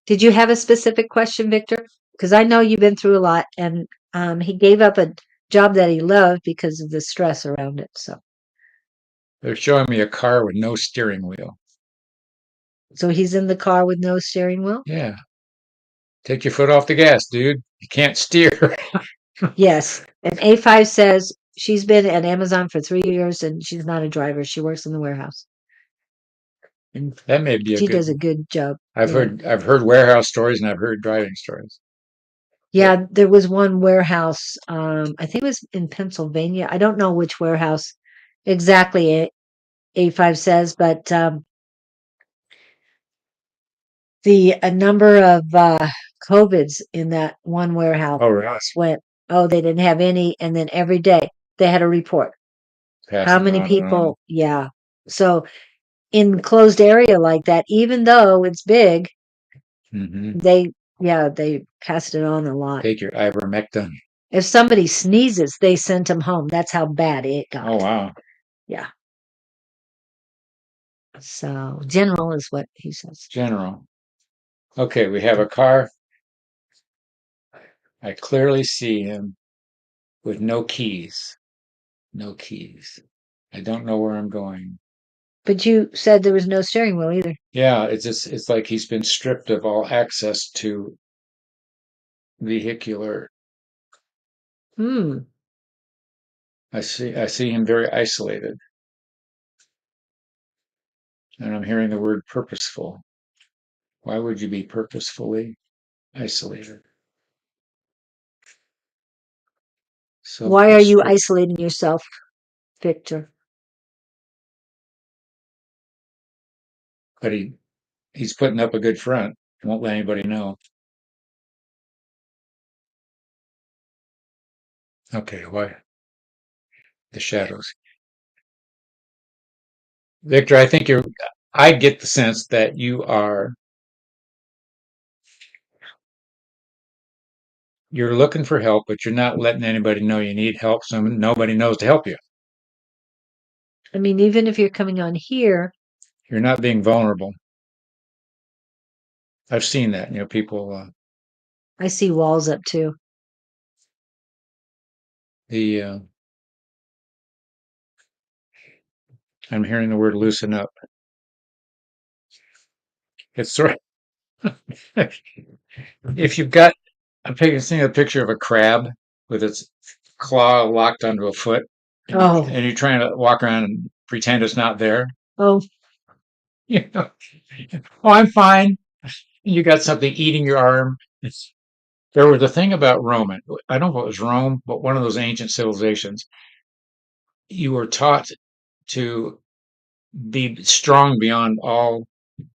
Did you have a specific question, Victor? Because I know you've been through a lot, and he gave up a job that he loved because of the stress around it. They're showing me a car with no steering wheel. So he's in the car with no steering wheel? Yeah. Take your foot off the gas, dude. You can't steer. Yes. And A5 says she's been at Amazon for 3 years and she's not a driver. She works in the warehouse. And That may be a she good. does a good job. I've Yeah. heard warehouse stories and I've heard driving stories. Yeah, there was one warehouse, I think it was in Pennsylvania. I don't know which warehouse exactly A5 says, but the a number of COVIDs in that one warehouse Oh, really? went, oh, they didn't have any, and then every day they had a report. How Passing many on and on. people? Yeah. So in closed area like that, even though it's big, Mm-hmm. they passed it on a lot. Take your ivermectin. If somebody sneezes, they sent them home. That's how bad it got. Oh, wow. Yeah. So general is what he says. General. Okay, we have a car. I clearly see him with no keys. No keys. I don't know where I'm going. But you said there was no steering wheel either. Yeah, it's like he's been stripped of all access to vehicular. Hmm. I see him very isolated. And I'm hearing the word purposeful. Why would you be purposefully isolated? Why are you Self-destruct. isolating yourself, Victor? But he's putting up a good front. Won't let anybody know. Okay, why? The shadows. Victor, I get the sense that you're looking for help, but you're not letting anybody know you need help, so nobody knows to help you. I mean, even if you're coming on here, You're not being vulnerable. I've seen that, people, I see walls up too. the, I'm hearing the word loosen up. It's sort of, if you've got, seeing a picture of a crab with its claw locked onto a foot, Oh, and you're trying to walk around and pretend it's not there. oh, You know, oh, I'm fine. You got something eating your arm. There was a thing about Rome. I don't know if it was Rome, but one of those ancient civilizations. You were taught to be strong beyond all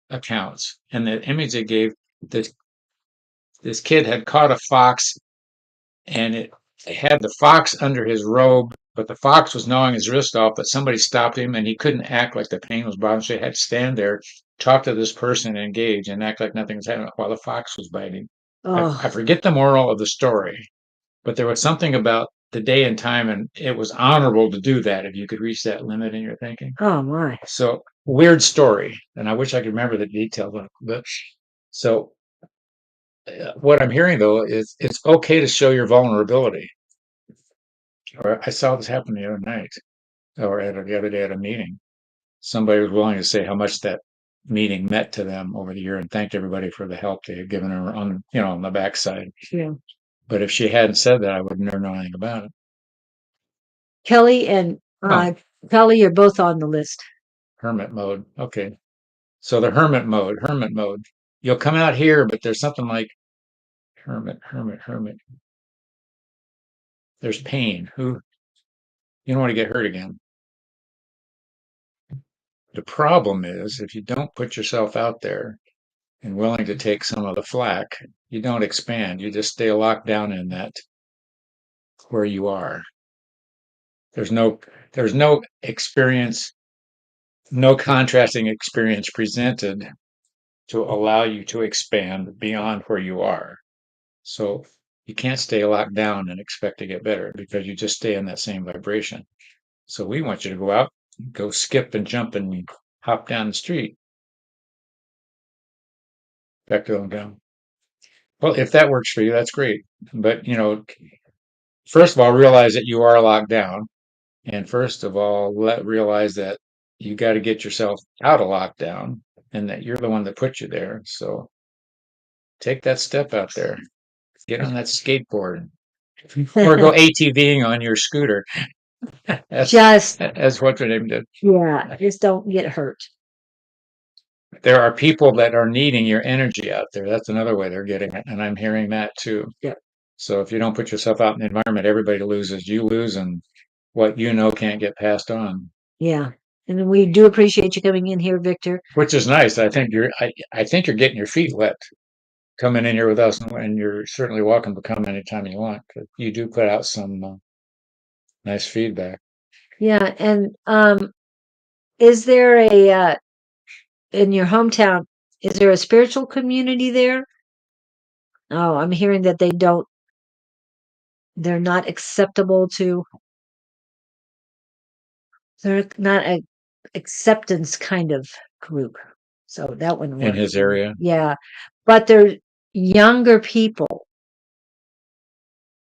accounts. And the image they gave, this this kid had caught a fox, and it had the fox under his robe, but the fox was gnawing his wrist off. But somebody stopped him, and he couldn't act like the pain was bothering him. So he had to stand there, talk to this person, engage, and act like nothing was happening while the fox was biting. I oh, forget the moral of the story, but there was something about the day and time, and it was honorable to do that if you could reach that limit in your thinking. oh my. So weird story, and I wish I could remember the details of it. But so what I'm hearing though is it's okay to show your vulnerability. Or I saw this happen the other night, or the other day at a meeting. Somebody was willing to say how much that meeting meant to them over the year, and thanked everybody for the help they had given her on the backside. Yeah. But if she hadn't said that, I would never know anything about it. Kelly and Oh, Kelly are both on the list. hermit mode. Okay. So the hermit mode. You'll come out here, but there's something like hermit. There's pain. You don't want to get hurt again. The problem is if you don't put yourself out there and willing to take some of the flack, you don't expand. You just stay locked down in that where you are. There's no experience, no contrasting experience presented to allow you to expand beyond where you are. So you can't stay locked down and expect to get better because you just stay in that same vibration. So we want you to go out, go skip and jump and hop down the street. Back to down. Well, if that works for you, that's great. But, first of all, realize that you are locked down. And first of all, realize that you got to get yourself out of lockdown and that you're the one that put you there. So take that step out there. Get on that skateboard or go ATVing on your scooter. As what's her name did. Yeah, just don't get hurt. There are people that are needing your energy out there. That's another way they're getting it. And I'm hearing that too. Yeah. So if you don't put yourself out in the environment, everybody loses. You lose, and what you know can't get passed on. Yeah. And we do appreciate you coming in here, Victor. Which is nice. I think you're getting your feet wet coming in here with us, and you're certainly welcome to come anytime you want. You do put out some nice feedback. Yeah, and is there in your hometown, is there a spiritual community there? Oh, I'm hearing that they're not acceptable to, they're not a acceptance kind of group. So that wouldn't work. In his area? Yeah. But they're younger people.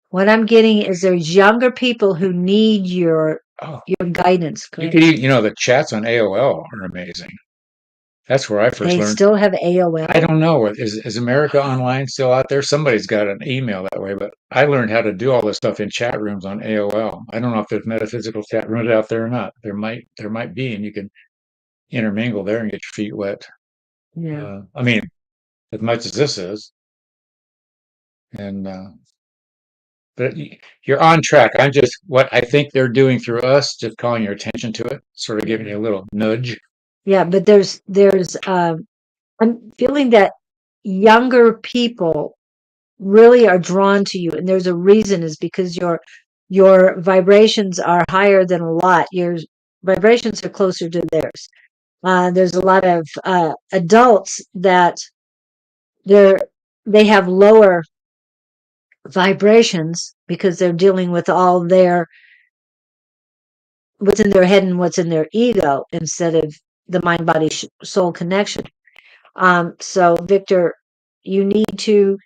What I'm getting is there's younger people who need your guidance. You could, the chats on AOL are amazing. That's where I first learned. They still have AOL? I don't know. Is America Online still out there? Somebody's got an email that way, but I learned how to do all this stuff in chat rooms on AOL. I don't know if there's metaphysical chat rooms out there or not. There might be, and you can intermingle there and get your feet wet. Yeah. I mean, as much as this is. And but you're on track. I'm just what I think they're doing through us, just calling your attention to it, sort of giving you a little nudge. Yeah, but there's I'm feeling that younger people really are drawn to you, and there's a reason, is because your vibrations are higher than a lot. Your vibrations are closer to theirs. There's a lot of adults that they have lower vibrations because they're dealing with all what's in their head and what's in their ego instead of the mind body soul connection. So Victor, you need to,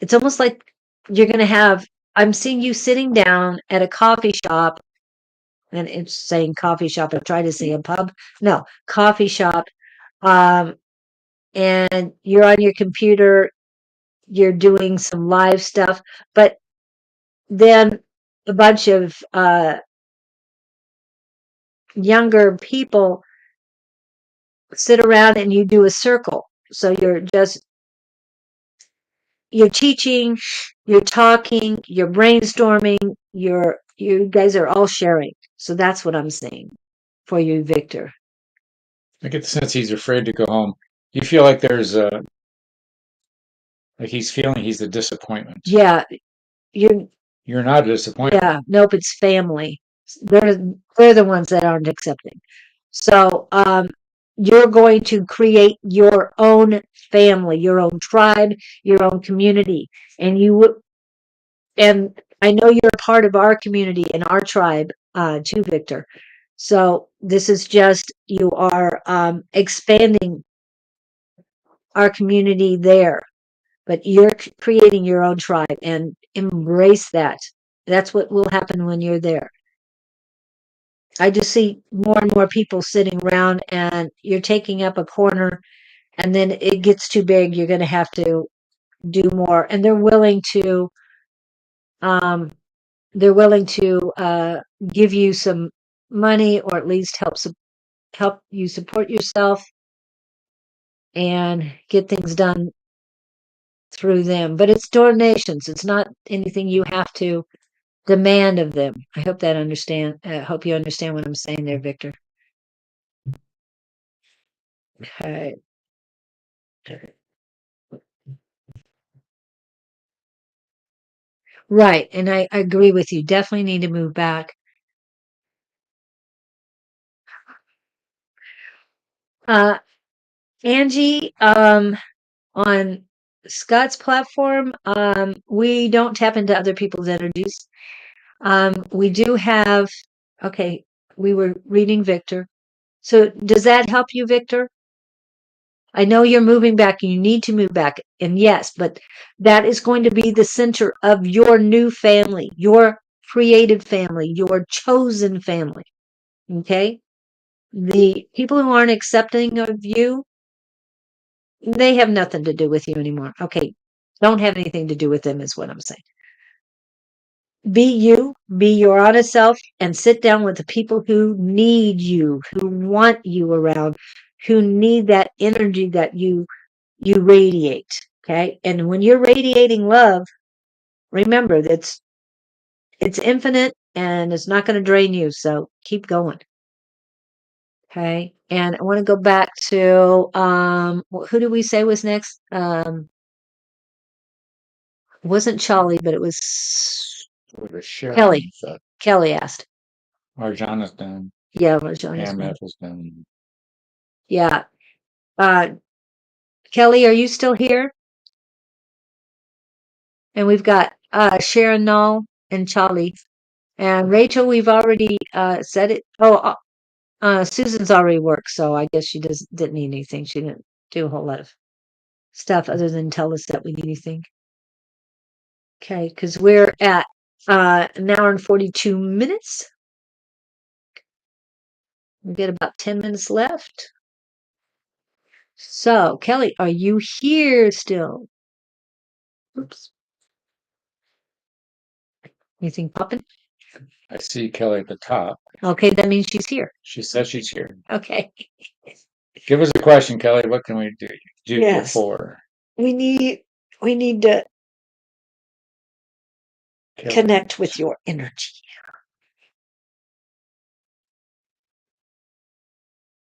it's almost like you're going to have, I'm seeing you sitting down at a coffee shop, and it's saying coffee shop. I'm trying to say a pub. No, coffee shop. And you're on your computer, you're doing some live stuff, but then a bunch of younger people sit around and you do a circle. So you're teaching, you're talking, you're brainstorming, you guys are all sharing. So that's what I'm saying for you, Victor. I get the sense he's afraid to go home. You feel like there's like he's feeling he's a disappointment. Yeah. You're not a disappointment. Yeah, nope, it's family. They're the ones that aren't accepting. So you're going to create your own family, your own tribe, your own community, and I know you're a part of our community and our tribe too, Victor. So this is just, you are expanding our community there, but you're creating your own tribe, and embrace that. That's what will happen when you're there. I just see more and more people sitting around, and you're taking up a corner, and then it gets too big. You're going to have to do more, and they're willing to they're willing to give you some money, or at least help you support yourself and get things done through them. But it's donations. It's not anything you have to demand of them. I hope hope you understand what I'm saying there, Victor. Okay. Right, and I agree with you. Definitely need to move back. Angie, on Scott's platform, we don't tap into other people's energies. We do have, okay, we were reading Victor. So does that help you, Victor? I know you're moving back and you need to move back. And yes, but that is going to be the center of your new family, your created family, your chosen family. Okay? The people who aren't accepting of you, they have nothing to do with you anymore. Okay. Don't have anything to do with them, is what I'm saying. Be you, be your honest self, and sit down with the people who need you, who want you around, who need that energy that you radiate. Okay. And when you're radiating love, remember that's it's infinite and it's not going to drain you. So keep going. Okay. And I want to go back to who did we say was next? It wasn't Charlie, but it was Kelly. Kelly asked. Marjana's done. Yeah, Marjana's Pam done. Ethel's done. Yeah. Kelly, are you still here? And we've got Sharon Null and Charlie. And Rachel, we've already said it. Oh, Susan's already worked, so I guess she didn't need anything. She didn't do a whole lot of stuff other than tell us that we need anything. Okay, because we're at an hour and 42 minutes. We get about 10 minutes left. So, Kelly, are you here still? Oops. Anything popping? I see Kelly at the top. Okay, that means she's here. She says she's here. Okay. Give us a question, Kelly. What can we do Yes. for? We need to Kelly. Connect with your energy.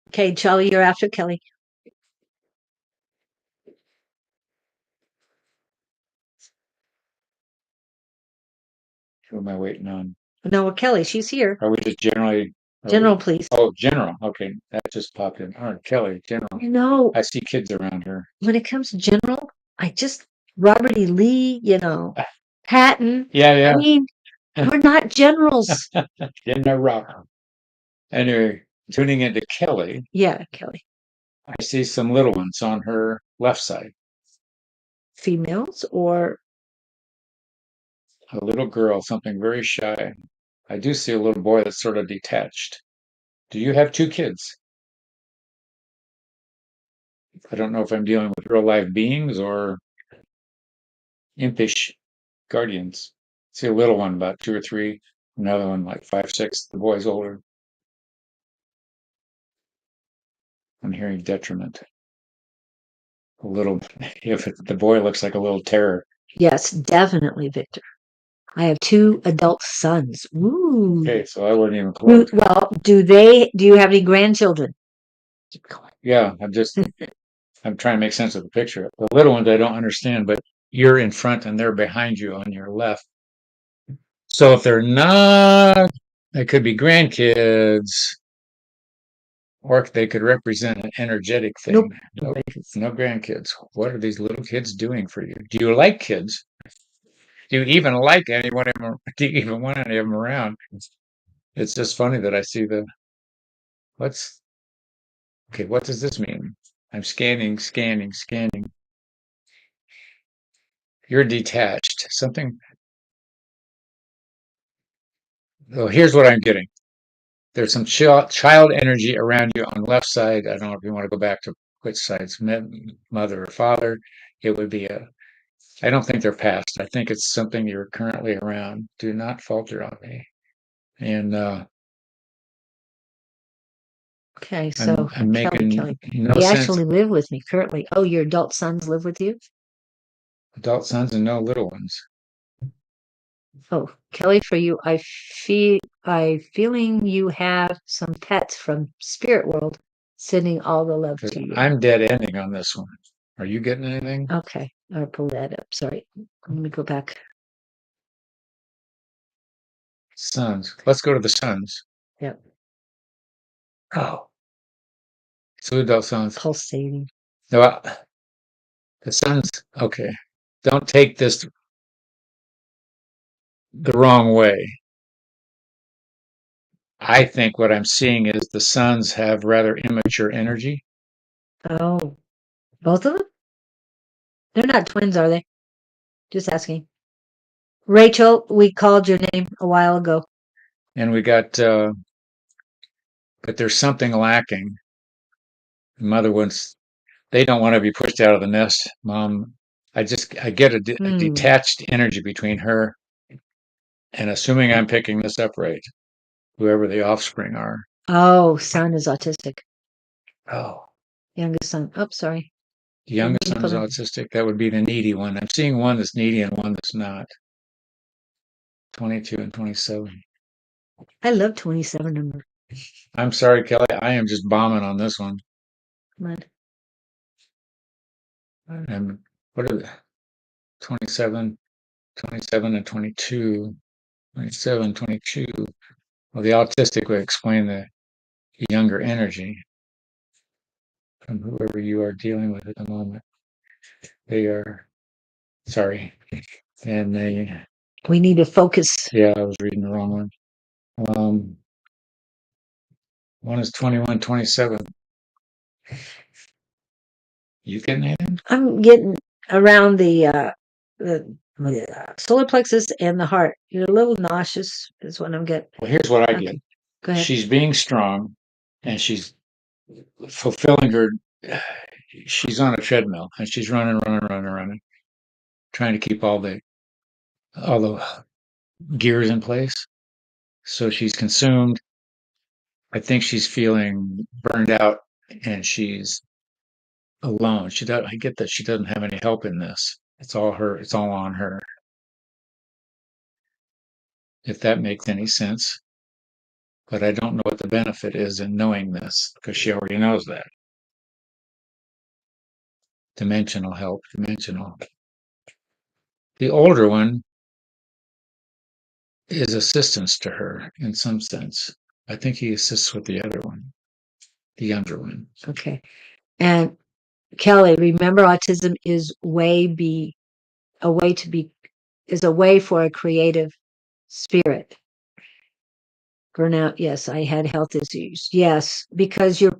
Okay, Charlie, you're after Kelly. Who am I waiting on? No, Kelly, she's here. Are we just generally? General, please. Oh, general. Okay, that just popped in. All right, Kelly, general. No. I see kids around her. When it comes to general, Robert E. Lee, Patton. Yeah. I mean, we're not generals. General. Anyway, tuning into Kelly. Yeah, Kelly. I see some little ones on her left side. Females or? A little girl, something very shy. I do see a little boy that's sort of detached. Do you have two kids? I don't know if I'm dealing with real life beings or impish guardians. See a little one about 2 or 3, another one like 5, 6. The boy's older. I'm hearing detriment. A little, if the boy looks like a little terror. Yes, definitely, Victor. I have 2 adult sons. Ooh. Okay, so I wouldn't even close. Well, do you have any grandchildren? Keep going. Yeah, I'm trying to make sense of the picture. The little ones I don't understand, but you're in front and they're behind you on your left. So if they're not, they could be grandkids, or they could represent an energetic thing. Nope. No grandkids. What are these little kids doing for you? Do you like kids? Do you even like anyone? Do you even want any of them around? It's just funny that I see okay, what does this mean? I'm scanning. You're detached. Something. Oh, here's what I'm getting. There's some child energy around you on the left side. I don't know if you want to go back to which side's mother or father. It would be I don't think they're past. I think it's something you're currently around. Do not falter on me. And Okay, so I'm Kelly, making no they sense. actually live with me currently. Oh, your adult sons live with you? Adult sons and no little ones. Oh, Kelly, for you, I feeling you have some pets from spirit world sending all the love 'Cause to you. I'm dead ending on this one. Are you getting anything? Okay, I'll pull that up. Sorry. Let me go back. Sons. Let's go to the sons. Yep. Oh, two adult sons. Pulsating. No, the sons. Okay. Don't take this the wrong way. I think what I'm seeing is the sons have rather immature energy. Oh, both of them? They're not twins, are they? Just asking. Rachel, we called your name a while ago. And we got, but there's something lacking. Mother wants, they don't want to be pushed out of the nest. Mom, I get a detached energy between her and assuming I'm picking this up right, whoever the offspring are. Oh, son is autistic. Oh, Youngest son. Oh, sorry. the youngest son is autistic. That would be the needy one. I'm seeing one that's needy and one that's not. 22 and 27. I love 27 number. I'm sorry, Kelly. I am just bombing on this one. Come on. And what are the 27, 27 and 22, 27, 22. Well, the autistic would explain the younger energy from whoever you are dealing with at the moment. They are, sorry. And We need to focus. yeah, I was reading the wrong one. One is 21, 27. You getting anything? I'm getting around the solar plexus and the heart. You're a little nauseous, is what I'm getting. Well, here's what I get. Go ahead. She's being strong and she's fulfilling her. She's on a treadmill and she's running, trying to keep all the gears in place. So she's consumed. I think she's feeling burned out and she's alone. I get that she doesn't have any help in this. It's all her. It's all on her. If that makes any sense. But I don't know what the benefit is in knowing this because she already knows that. Dimensional help, dimensional. The older one is assistance to her in some sense. I think he assists with the other one, the younger one. Okay. And Kelly, remember autism is a way for a creative spirit. Burnout, yes, I had health issues. Yes, because you're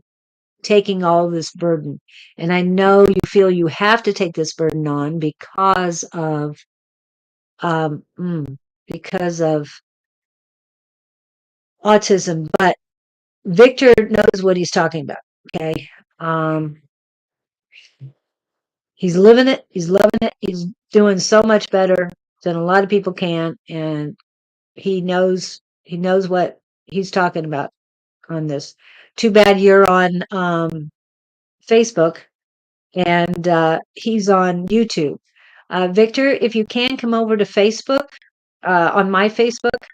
taking all this burden. And I know you feel you have to take this burden on um because of autism, but Victor knows what he's talking about. Okay. He's living it, he's loving it, he's doing so much better than a lot of people can, and he knows what he's talking about on this. Too bad you're on Facebook and he's on YouTube. Victor, if you can come over to Facebook, on my Facebook,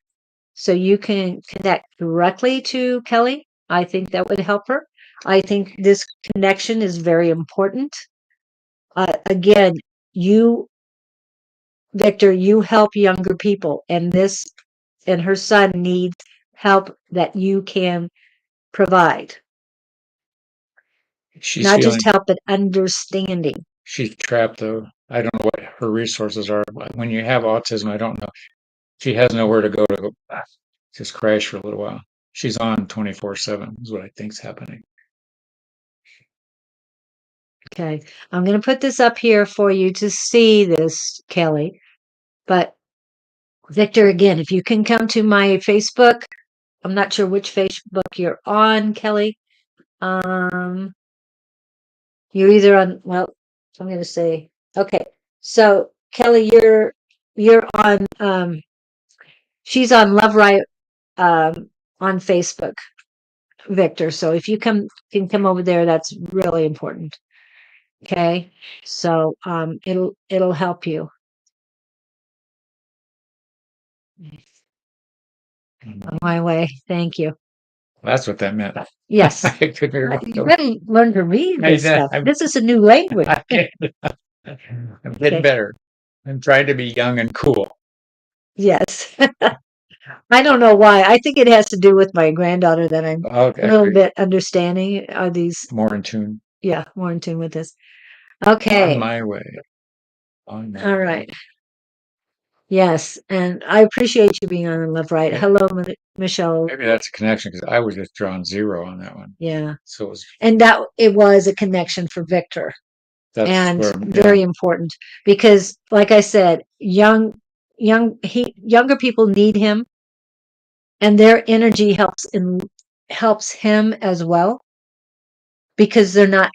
so you can connect directly to Kelly, I think that would help her. I think this connection is very important. Again, you, Victor, you help younger people, and her son needs help that you can provide. She's Not feeling just help, but understanding. she's trapped though. I don't know what her resources are. When you have autism, I don't know. She has nowhere to go just crash for a little while. She's on 24/7 is what I think's happening. Okay. I'm going to put this up here for you to see this, Kelly. But Victor, again, if you can come to my Facebook, I'm not sure which Facebook you're on, Kelly. You're either on, well, I'm going to say, okay. So Kelly, you're on. She's on Love Riot on Facebook, Victor. So if you can come over there, that's really important. Okay, so it'll help you. On my way. Thank you. That's what that meant. Yes. I couldn't hear You gotta learn to read this stuff. This is a new language. I'm getting better. I'm trying to be young and cool. Yes. I don't know why. I think it has to do with my granddaughter that I'm a little bit understanding. Are these more in tune? Yeah, more in tune with this. Okay. On my way. All right. Yes, and I appreciate you being on Love Right. Hello, Michelle. Maybe that's a connection because I was just drawing 0 on that one. Yeah. So it was, and it was a connection for Victor. And very important because, like I said, younger people need him, and their energy helps him as well because they're not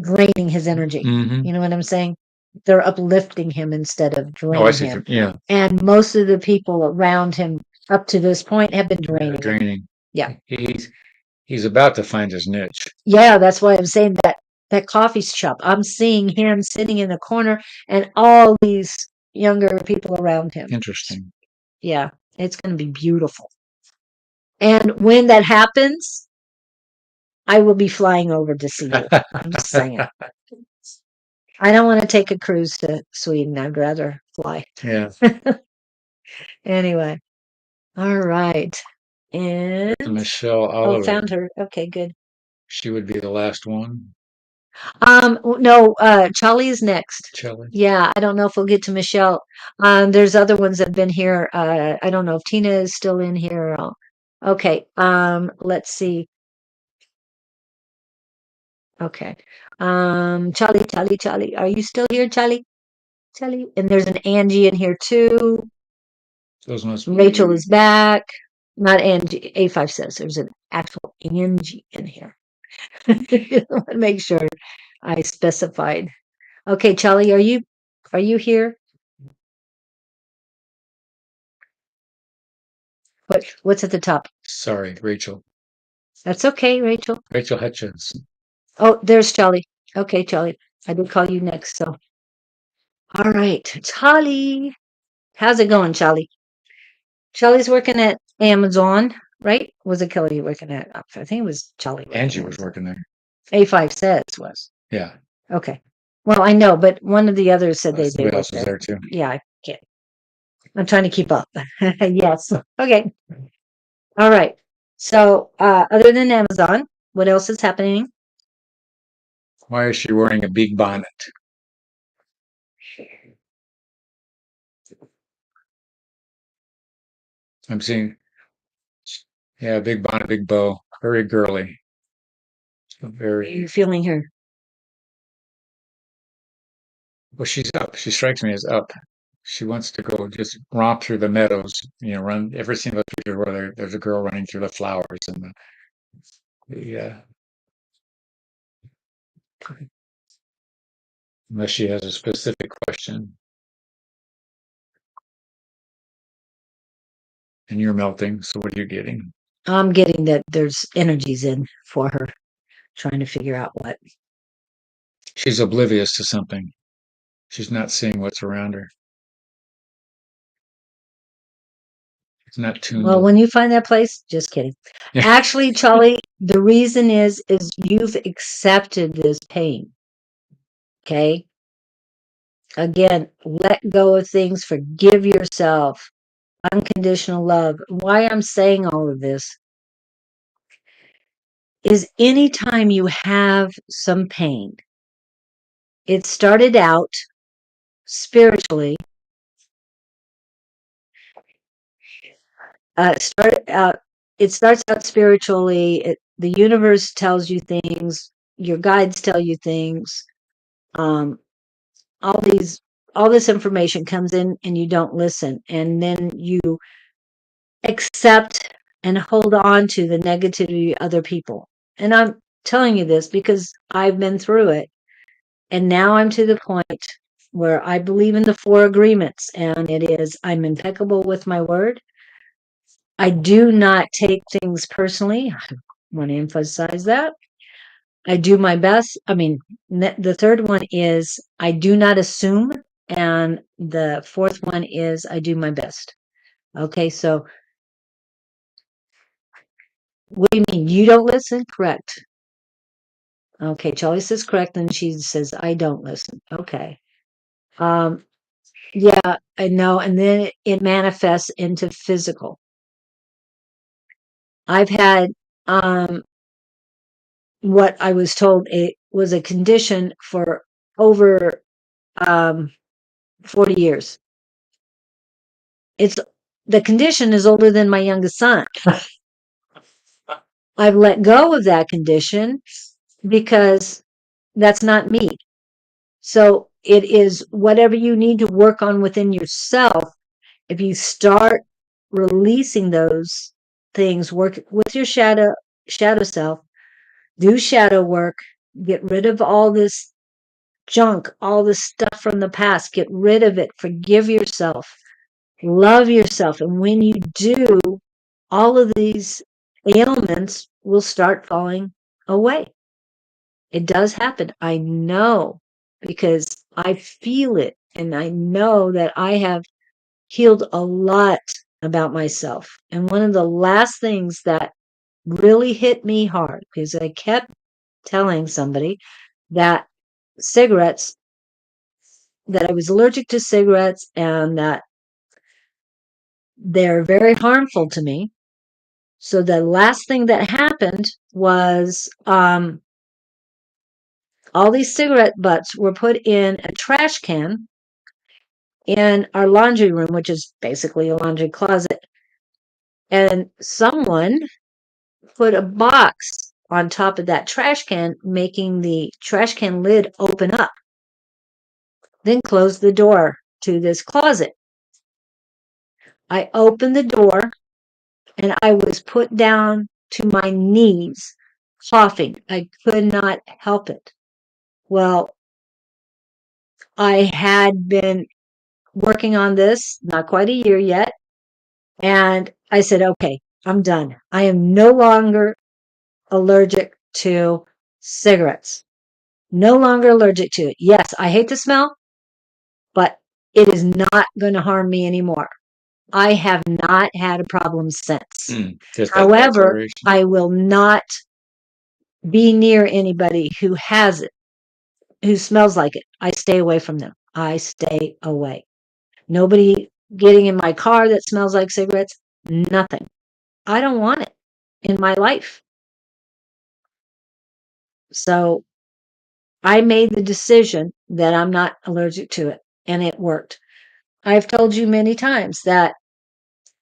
draining his energy. Mhm. You know what I'm saying? They're uplifting him instead of Oh, I draining see. him. Yeah. And most of the people around him up to this point have been draining him. Draining. Yeah. He's about to find his niche. Yeah, that's why I'm saying that coffee shop. I'm seeing him sitting in the corner and all these younger people around him. Interesting. Yeah, it's going to be beautiful. And when that happens, I will be flying over to see you. I'm just saying. I don't want to take a cruise to Sweden. I'd rather fly. Yeah. Anyway. All right. And Michelle Oliver. found her. Okay, good. She would be the last one. No, Charlie is next. Charlie. Yeah, I don't know if we'll get to Michelle. There's other ones that have been here. I don't know if Tina is still in here. Okay. Let's see. Okay. Charlie. Are you still here, Charlie? Charlie? And there's an Angie in here too. Those must Rachel is back. Not Angie. A5 says there's an actual Angie in here. I want to make sure I specified. Okay, Charlie, are you here? What's at the top? Sorry, Rachel. That's okay, Rachel. Rachel Hutchins. Oh, there's Charlie. Okay, Charlie. I did call you next, so. All right, Charlie. How's it going, Charlie? Charlie's working at Amazon, right? Was it Kelly working at? I think it was Charlie. Angie was working there. A5 says was. Yeah. Okay. Well, I know, but one of the others said they Somebody worked else was there too. Yeah, I can't. I'm trying to keep up. Yes. Okay. All right. So, other than Amazon, what else is happening? Why is she wearing a big bonnet? I'm seeing, yeah, big bonnet, big bow, very girly. Are you feeling her? Well, she's up. She strikes me as up. She wants to go just romp through the meadows, run. Ever seen the picture where there's a girl running through the flowers and unless she has a specific question. And you're melting, so what are you getting? I'm getting that there's energies in for her, trying to figure out what. She's oblivious to something. She's not seeing what's around her. It's not tuned. Well, when you find that place, just kidding. Actually, Charlie, the reason is you've accepted this pain. Okay? Again, let go of things, forgive yourself, unconditional love. Why I'm saying all of this is anytime you have some pain, it started out spiritually. It starts out spiritually. The universe tells you things, your guides tell you things. All this information comes in and you don't listen, and then you accept and hold on to the negativity of other people. And I'm telling you this because I've been through it, and now I'm to the point where I believe in the 4 agreements, and it is I'm impeccable with my word. I do not take things personally. I want to emphasize that. I do my best. I mean, the third one is I do not assume. And the fourth one is I do my best. Okay, so what do you mean? You don't listen? Correct. Okay, Charlie says correct, and she says I don't listen. Okay. Um, yeah, I know. And then it manifests into physical. I've had what I was told it was a condition for over 40 years. It's the condition is older than my youngest son. I've let go of that condition because that's not me. So it is whatever you need to work on within yourself. If you start releasing those things, work with your shadow self, do shadow work, get rid of all this junk, all this stuff from the past, get rid of it, forgive yourself, love yourself. And when you do, all of these ailments will start falling away. It does happen. I know because I feel it, and I know that I have healed a lot about myself. And one of the last things that really hit me hard, because I kept telling somebody that cigarettes, that I was allergic to cigarettes and that they're very harmful to me. So the last thing that happened was all these cigarette butts were put in a trash can in our laundry room, which is basically a laundry closet. And someone put a box on top of that trash can, making the trash can lid open up, then closed the door to this closet. I opened the door and I was put down to my knees, coughing. I could not help it. Well, I had been working on this, not quite a year yet. And I said, okay, I'm done. I am no longer allergic to cigarettes. No longer allergic to it. Yes, I hate the smell, but it is not going to harm me anymore. I have not had a problem since. However, I will not be near anybody who has it, who smells like it. I stay away from them. I stay away. Nobody getting in my car that smells like cigarettes. Nothing. I don't want it in my life. So I made the decision that I'm not allergic to it, and it worked. I've told you many times that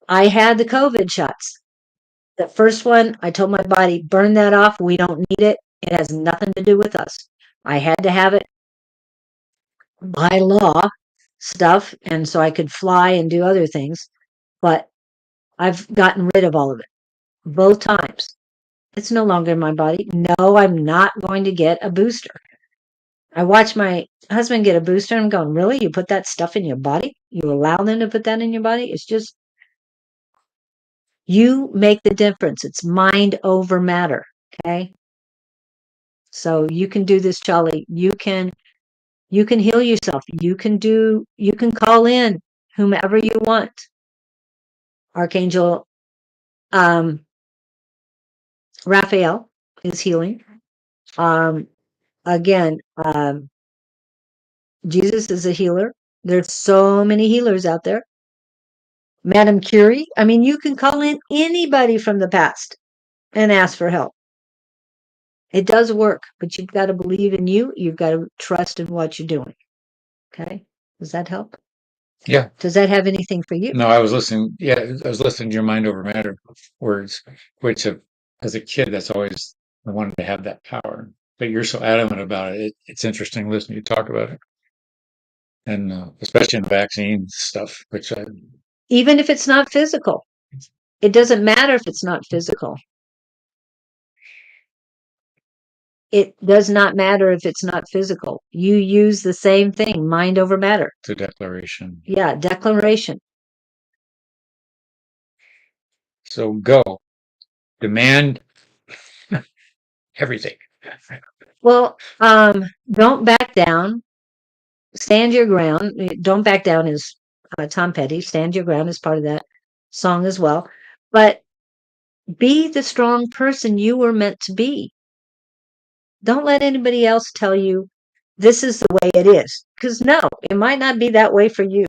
I had the COVID shots. The first one, I told my body, burn that off. We don't need it. It has nothing to do with us. I had to have it by law stuff, and so I could fly and do other things. But I've gotten rid of all of it both times. It's no longer in my body. No, I'm not going to get a booster. I watched my husband get a booster, and I'm going, really? You put that stuff in your body? You allow them to put that in your body? It's just, you make the difference. It's mind over matter. Okay. So you can do this, Charlie. You can heal yourself. You can call in whomever you want. Archangel Raphael is healing. Again, Jesus is a healer. There's so many healers out there. Madame Curie. I mean, you can call in anybody from the past and ask for help. It does work, but you've got to believe in you. You've got to trust in what you're doing. Okay. Does that help? Yeah. Does that have anything for you? No, I was listening. Yeah, I was listening to your mind over matter words, which as a kid, that's always I wanted to have that power. But you're so adamant about it. It's interesting listening you talk about it, and especially in vaccine stuff, which I Even if it's not physical, it doesn't matter if it's not physical. it does not matter if it's not physical. You use the same thing, mind over matter. It's a declaration. Yeah, declaration. So go. Demand everything. Well, don't back down. Stand your ground. Don't back down is Tom Petty. Stand your ground is part of that song as well. But be the strong person you were meant to be. Don't let anybody else tell you this is the way it is. Because no, it might not be that way for you.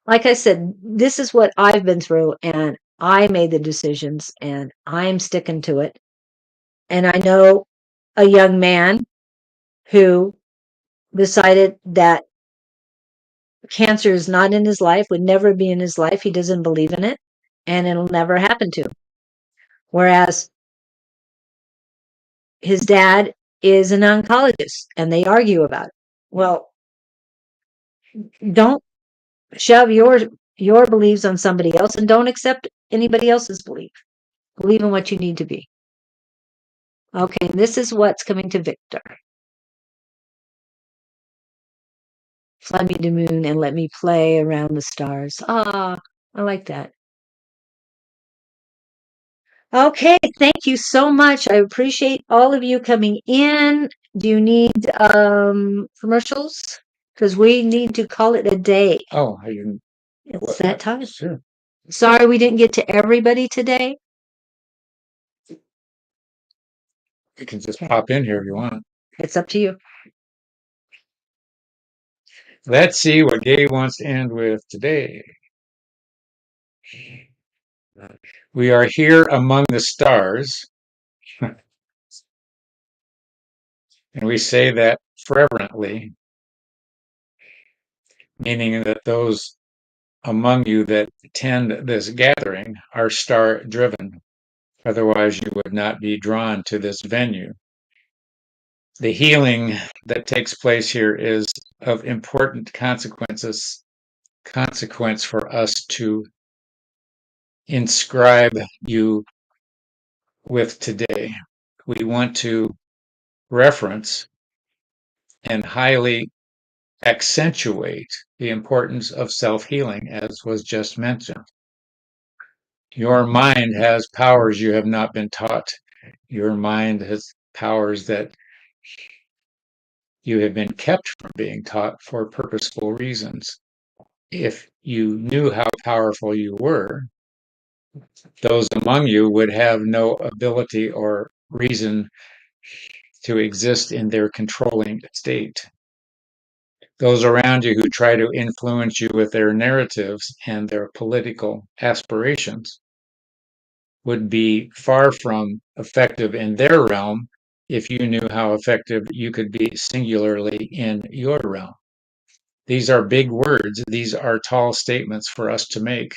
Like I said, this is what I've been through, and I made the decisions, and I'm sticking to it. And I know a young man who decided that cancer is not in his life, would never be in his life. He doesn't believe in it, and it'll never happen to him. Whereas his dad is an oncologist, and they argue about it. Well, don't shove your beliefs on somebody else, and don't accept anybody else's belief. Believe in what you need to be. Okay, this is what's coming to Victor. Fly me to the moon and let me play around the stars. Ah, I like that. Okay, thank you so much. I appreciate all of you coming in. Do you need commercials? Because we need to call it a day. Oh, I didn't. It's that time. Sure. Sorry we didn't get to everybody today. You can just Okay. pop in here if you want. It's up to you. Let's see what Gabe wants to end with today. We are here among the stars. And we say that fervently, meaning that those among you that attend this gathering are star driven. Otherwise, you would not be drawn to this venue. The healing that takes place here is of important consequence for us to inscribe you with today. We want to reference and highly accentuate the importance of self-healing, as was just mentioned. Your mind has powers you have not been taught. Your mind has powers that you have been kept from being taught for purposeful reasons. If you knew how powerful you were, those among you would have no ability or reason to exist in their controlling state. Those around you who try to influence you with their narratives and their political aspirations would be far from effective in their realm if you knew how effective you could be singularly in your realm. These are big words. These are tall statements for us to make.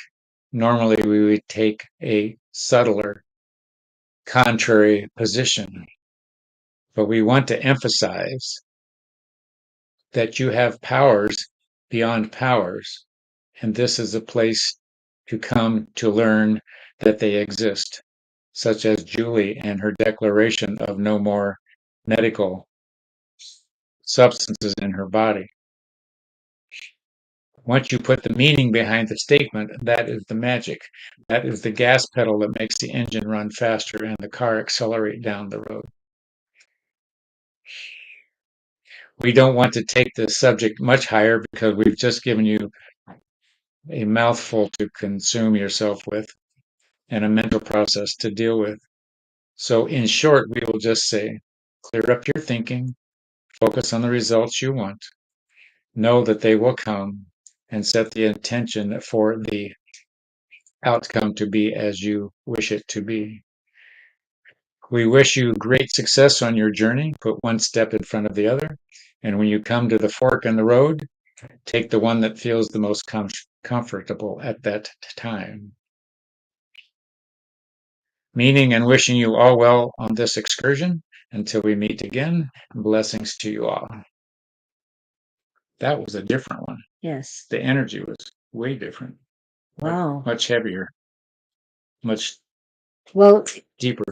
Normally, we would take a subtler, contrary position. But we want to emphasize that you have powers beyond powers, and this is a place to come to learn that they exist, such as Julie and her declaration of no more medical substances in her body. Once you put the meaning behind the statement, that is the magic. That is the gas pedal that makes the engine run faster and the car accelerate down the road. We don't want to take the subject much higher because we've just given you a mouthful to consume yourself with and a mental process to deal with. So in short, we will just say, clear up your thinking, focus on the results you want, know that they will come, and set the intention for the outcome to be as you wish it to be. We wish you great success on your journey. Put one step in front of the other. And when you come to the fork in the road, take the one that feels the most comfortable at that time. Meaning and wishing you all well on this excursion. Until we meet again, blessings to you all. That was a different one. Yes. The energy was way different. Wow. Much heavier. Much Well, deeper.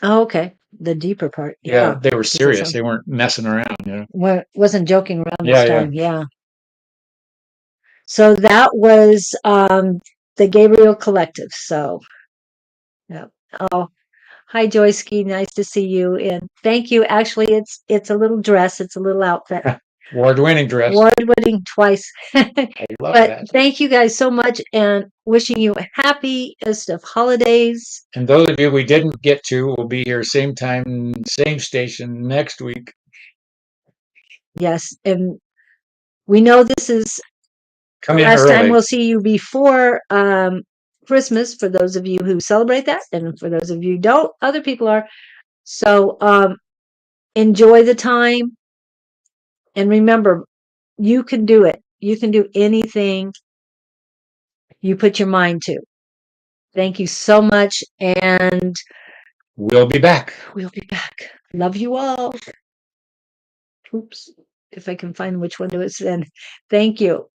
Oh, okay. The deeper part. Yeah, Yeah. they were This is serious. They weren't messing around, you know. wasn't joking around Yeah, this yeah. time. Yeah. So that was the Gabriel Collective. So, yeah. Oh, hi Joyski. Nice to see you. And thank you. Actually, it's a little dress. It's a little outfit. Award-winning dress. Award-winning twice. I love But that. thank you guys so much, and wishing you happiest of holidays. And those of you we didn't get to will be here same time, same station next week. Yes, and we know this is Come the in last time early. we'll see you before Christmas, for those of you who celebrate that, and for those of you who don't, other people are. So enjoy the time, and remember, you can do it. You can do anything you put your mind to. Thank you so much, and We'll be back. we'll be back. Love you all. Oops, if I can find which one to send. Thank you.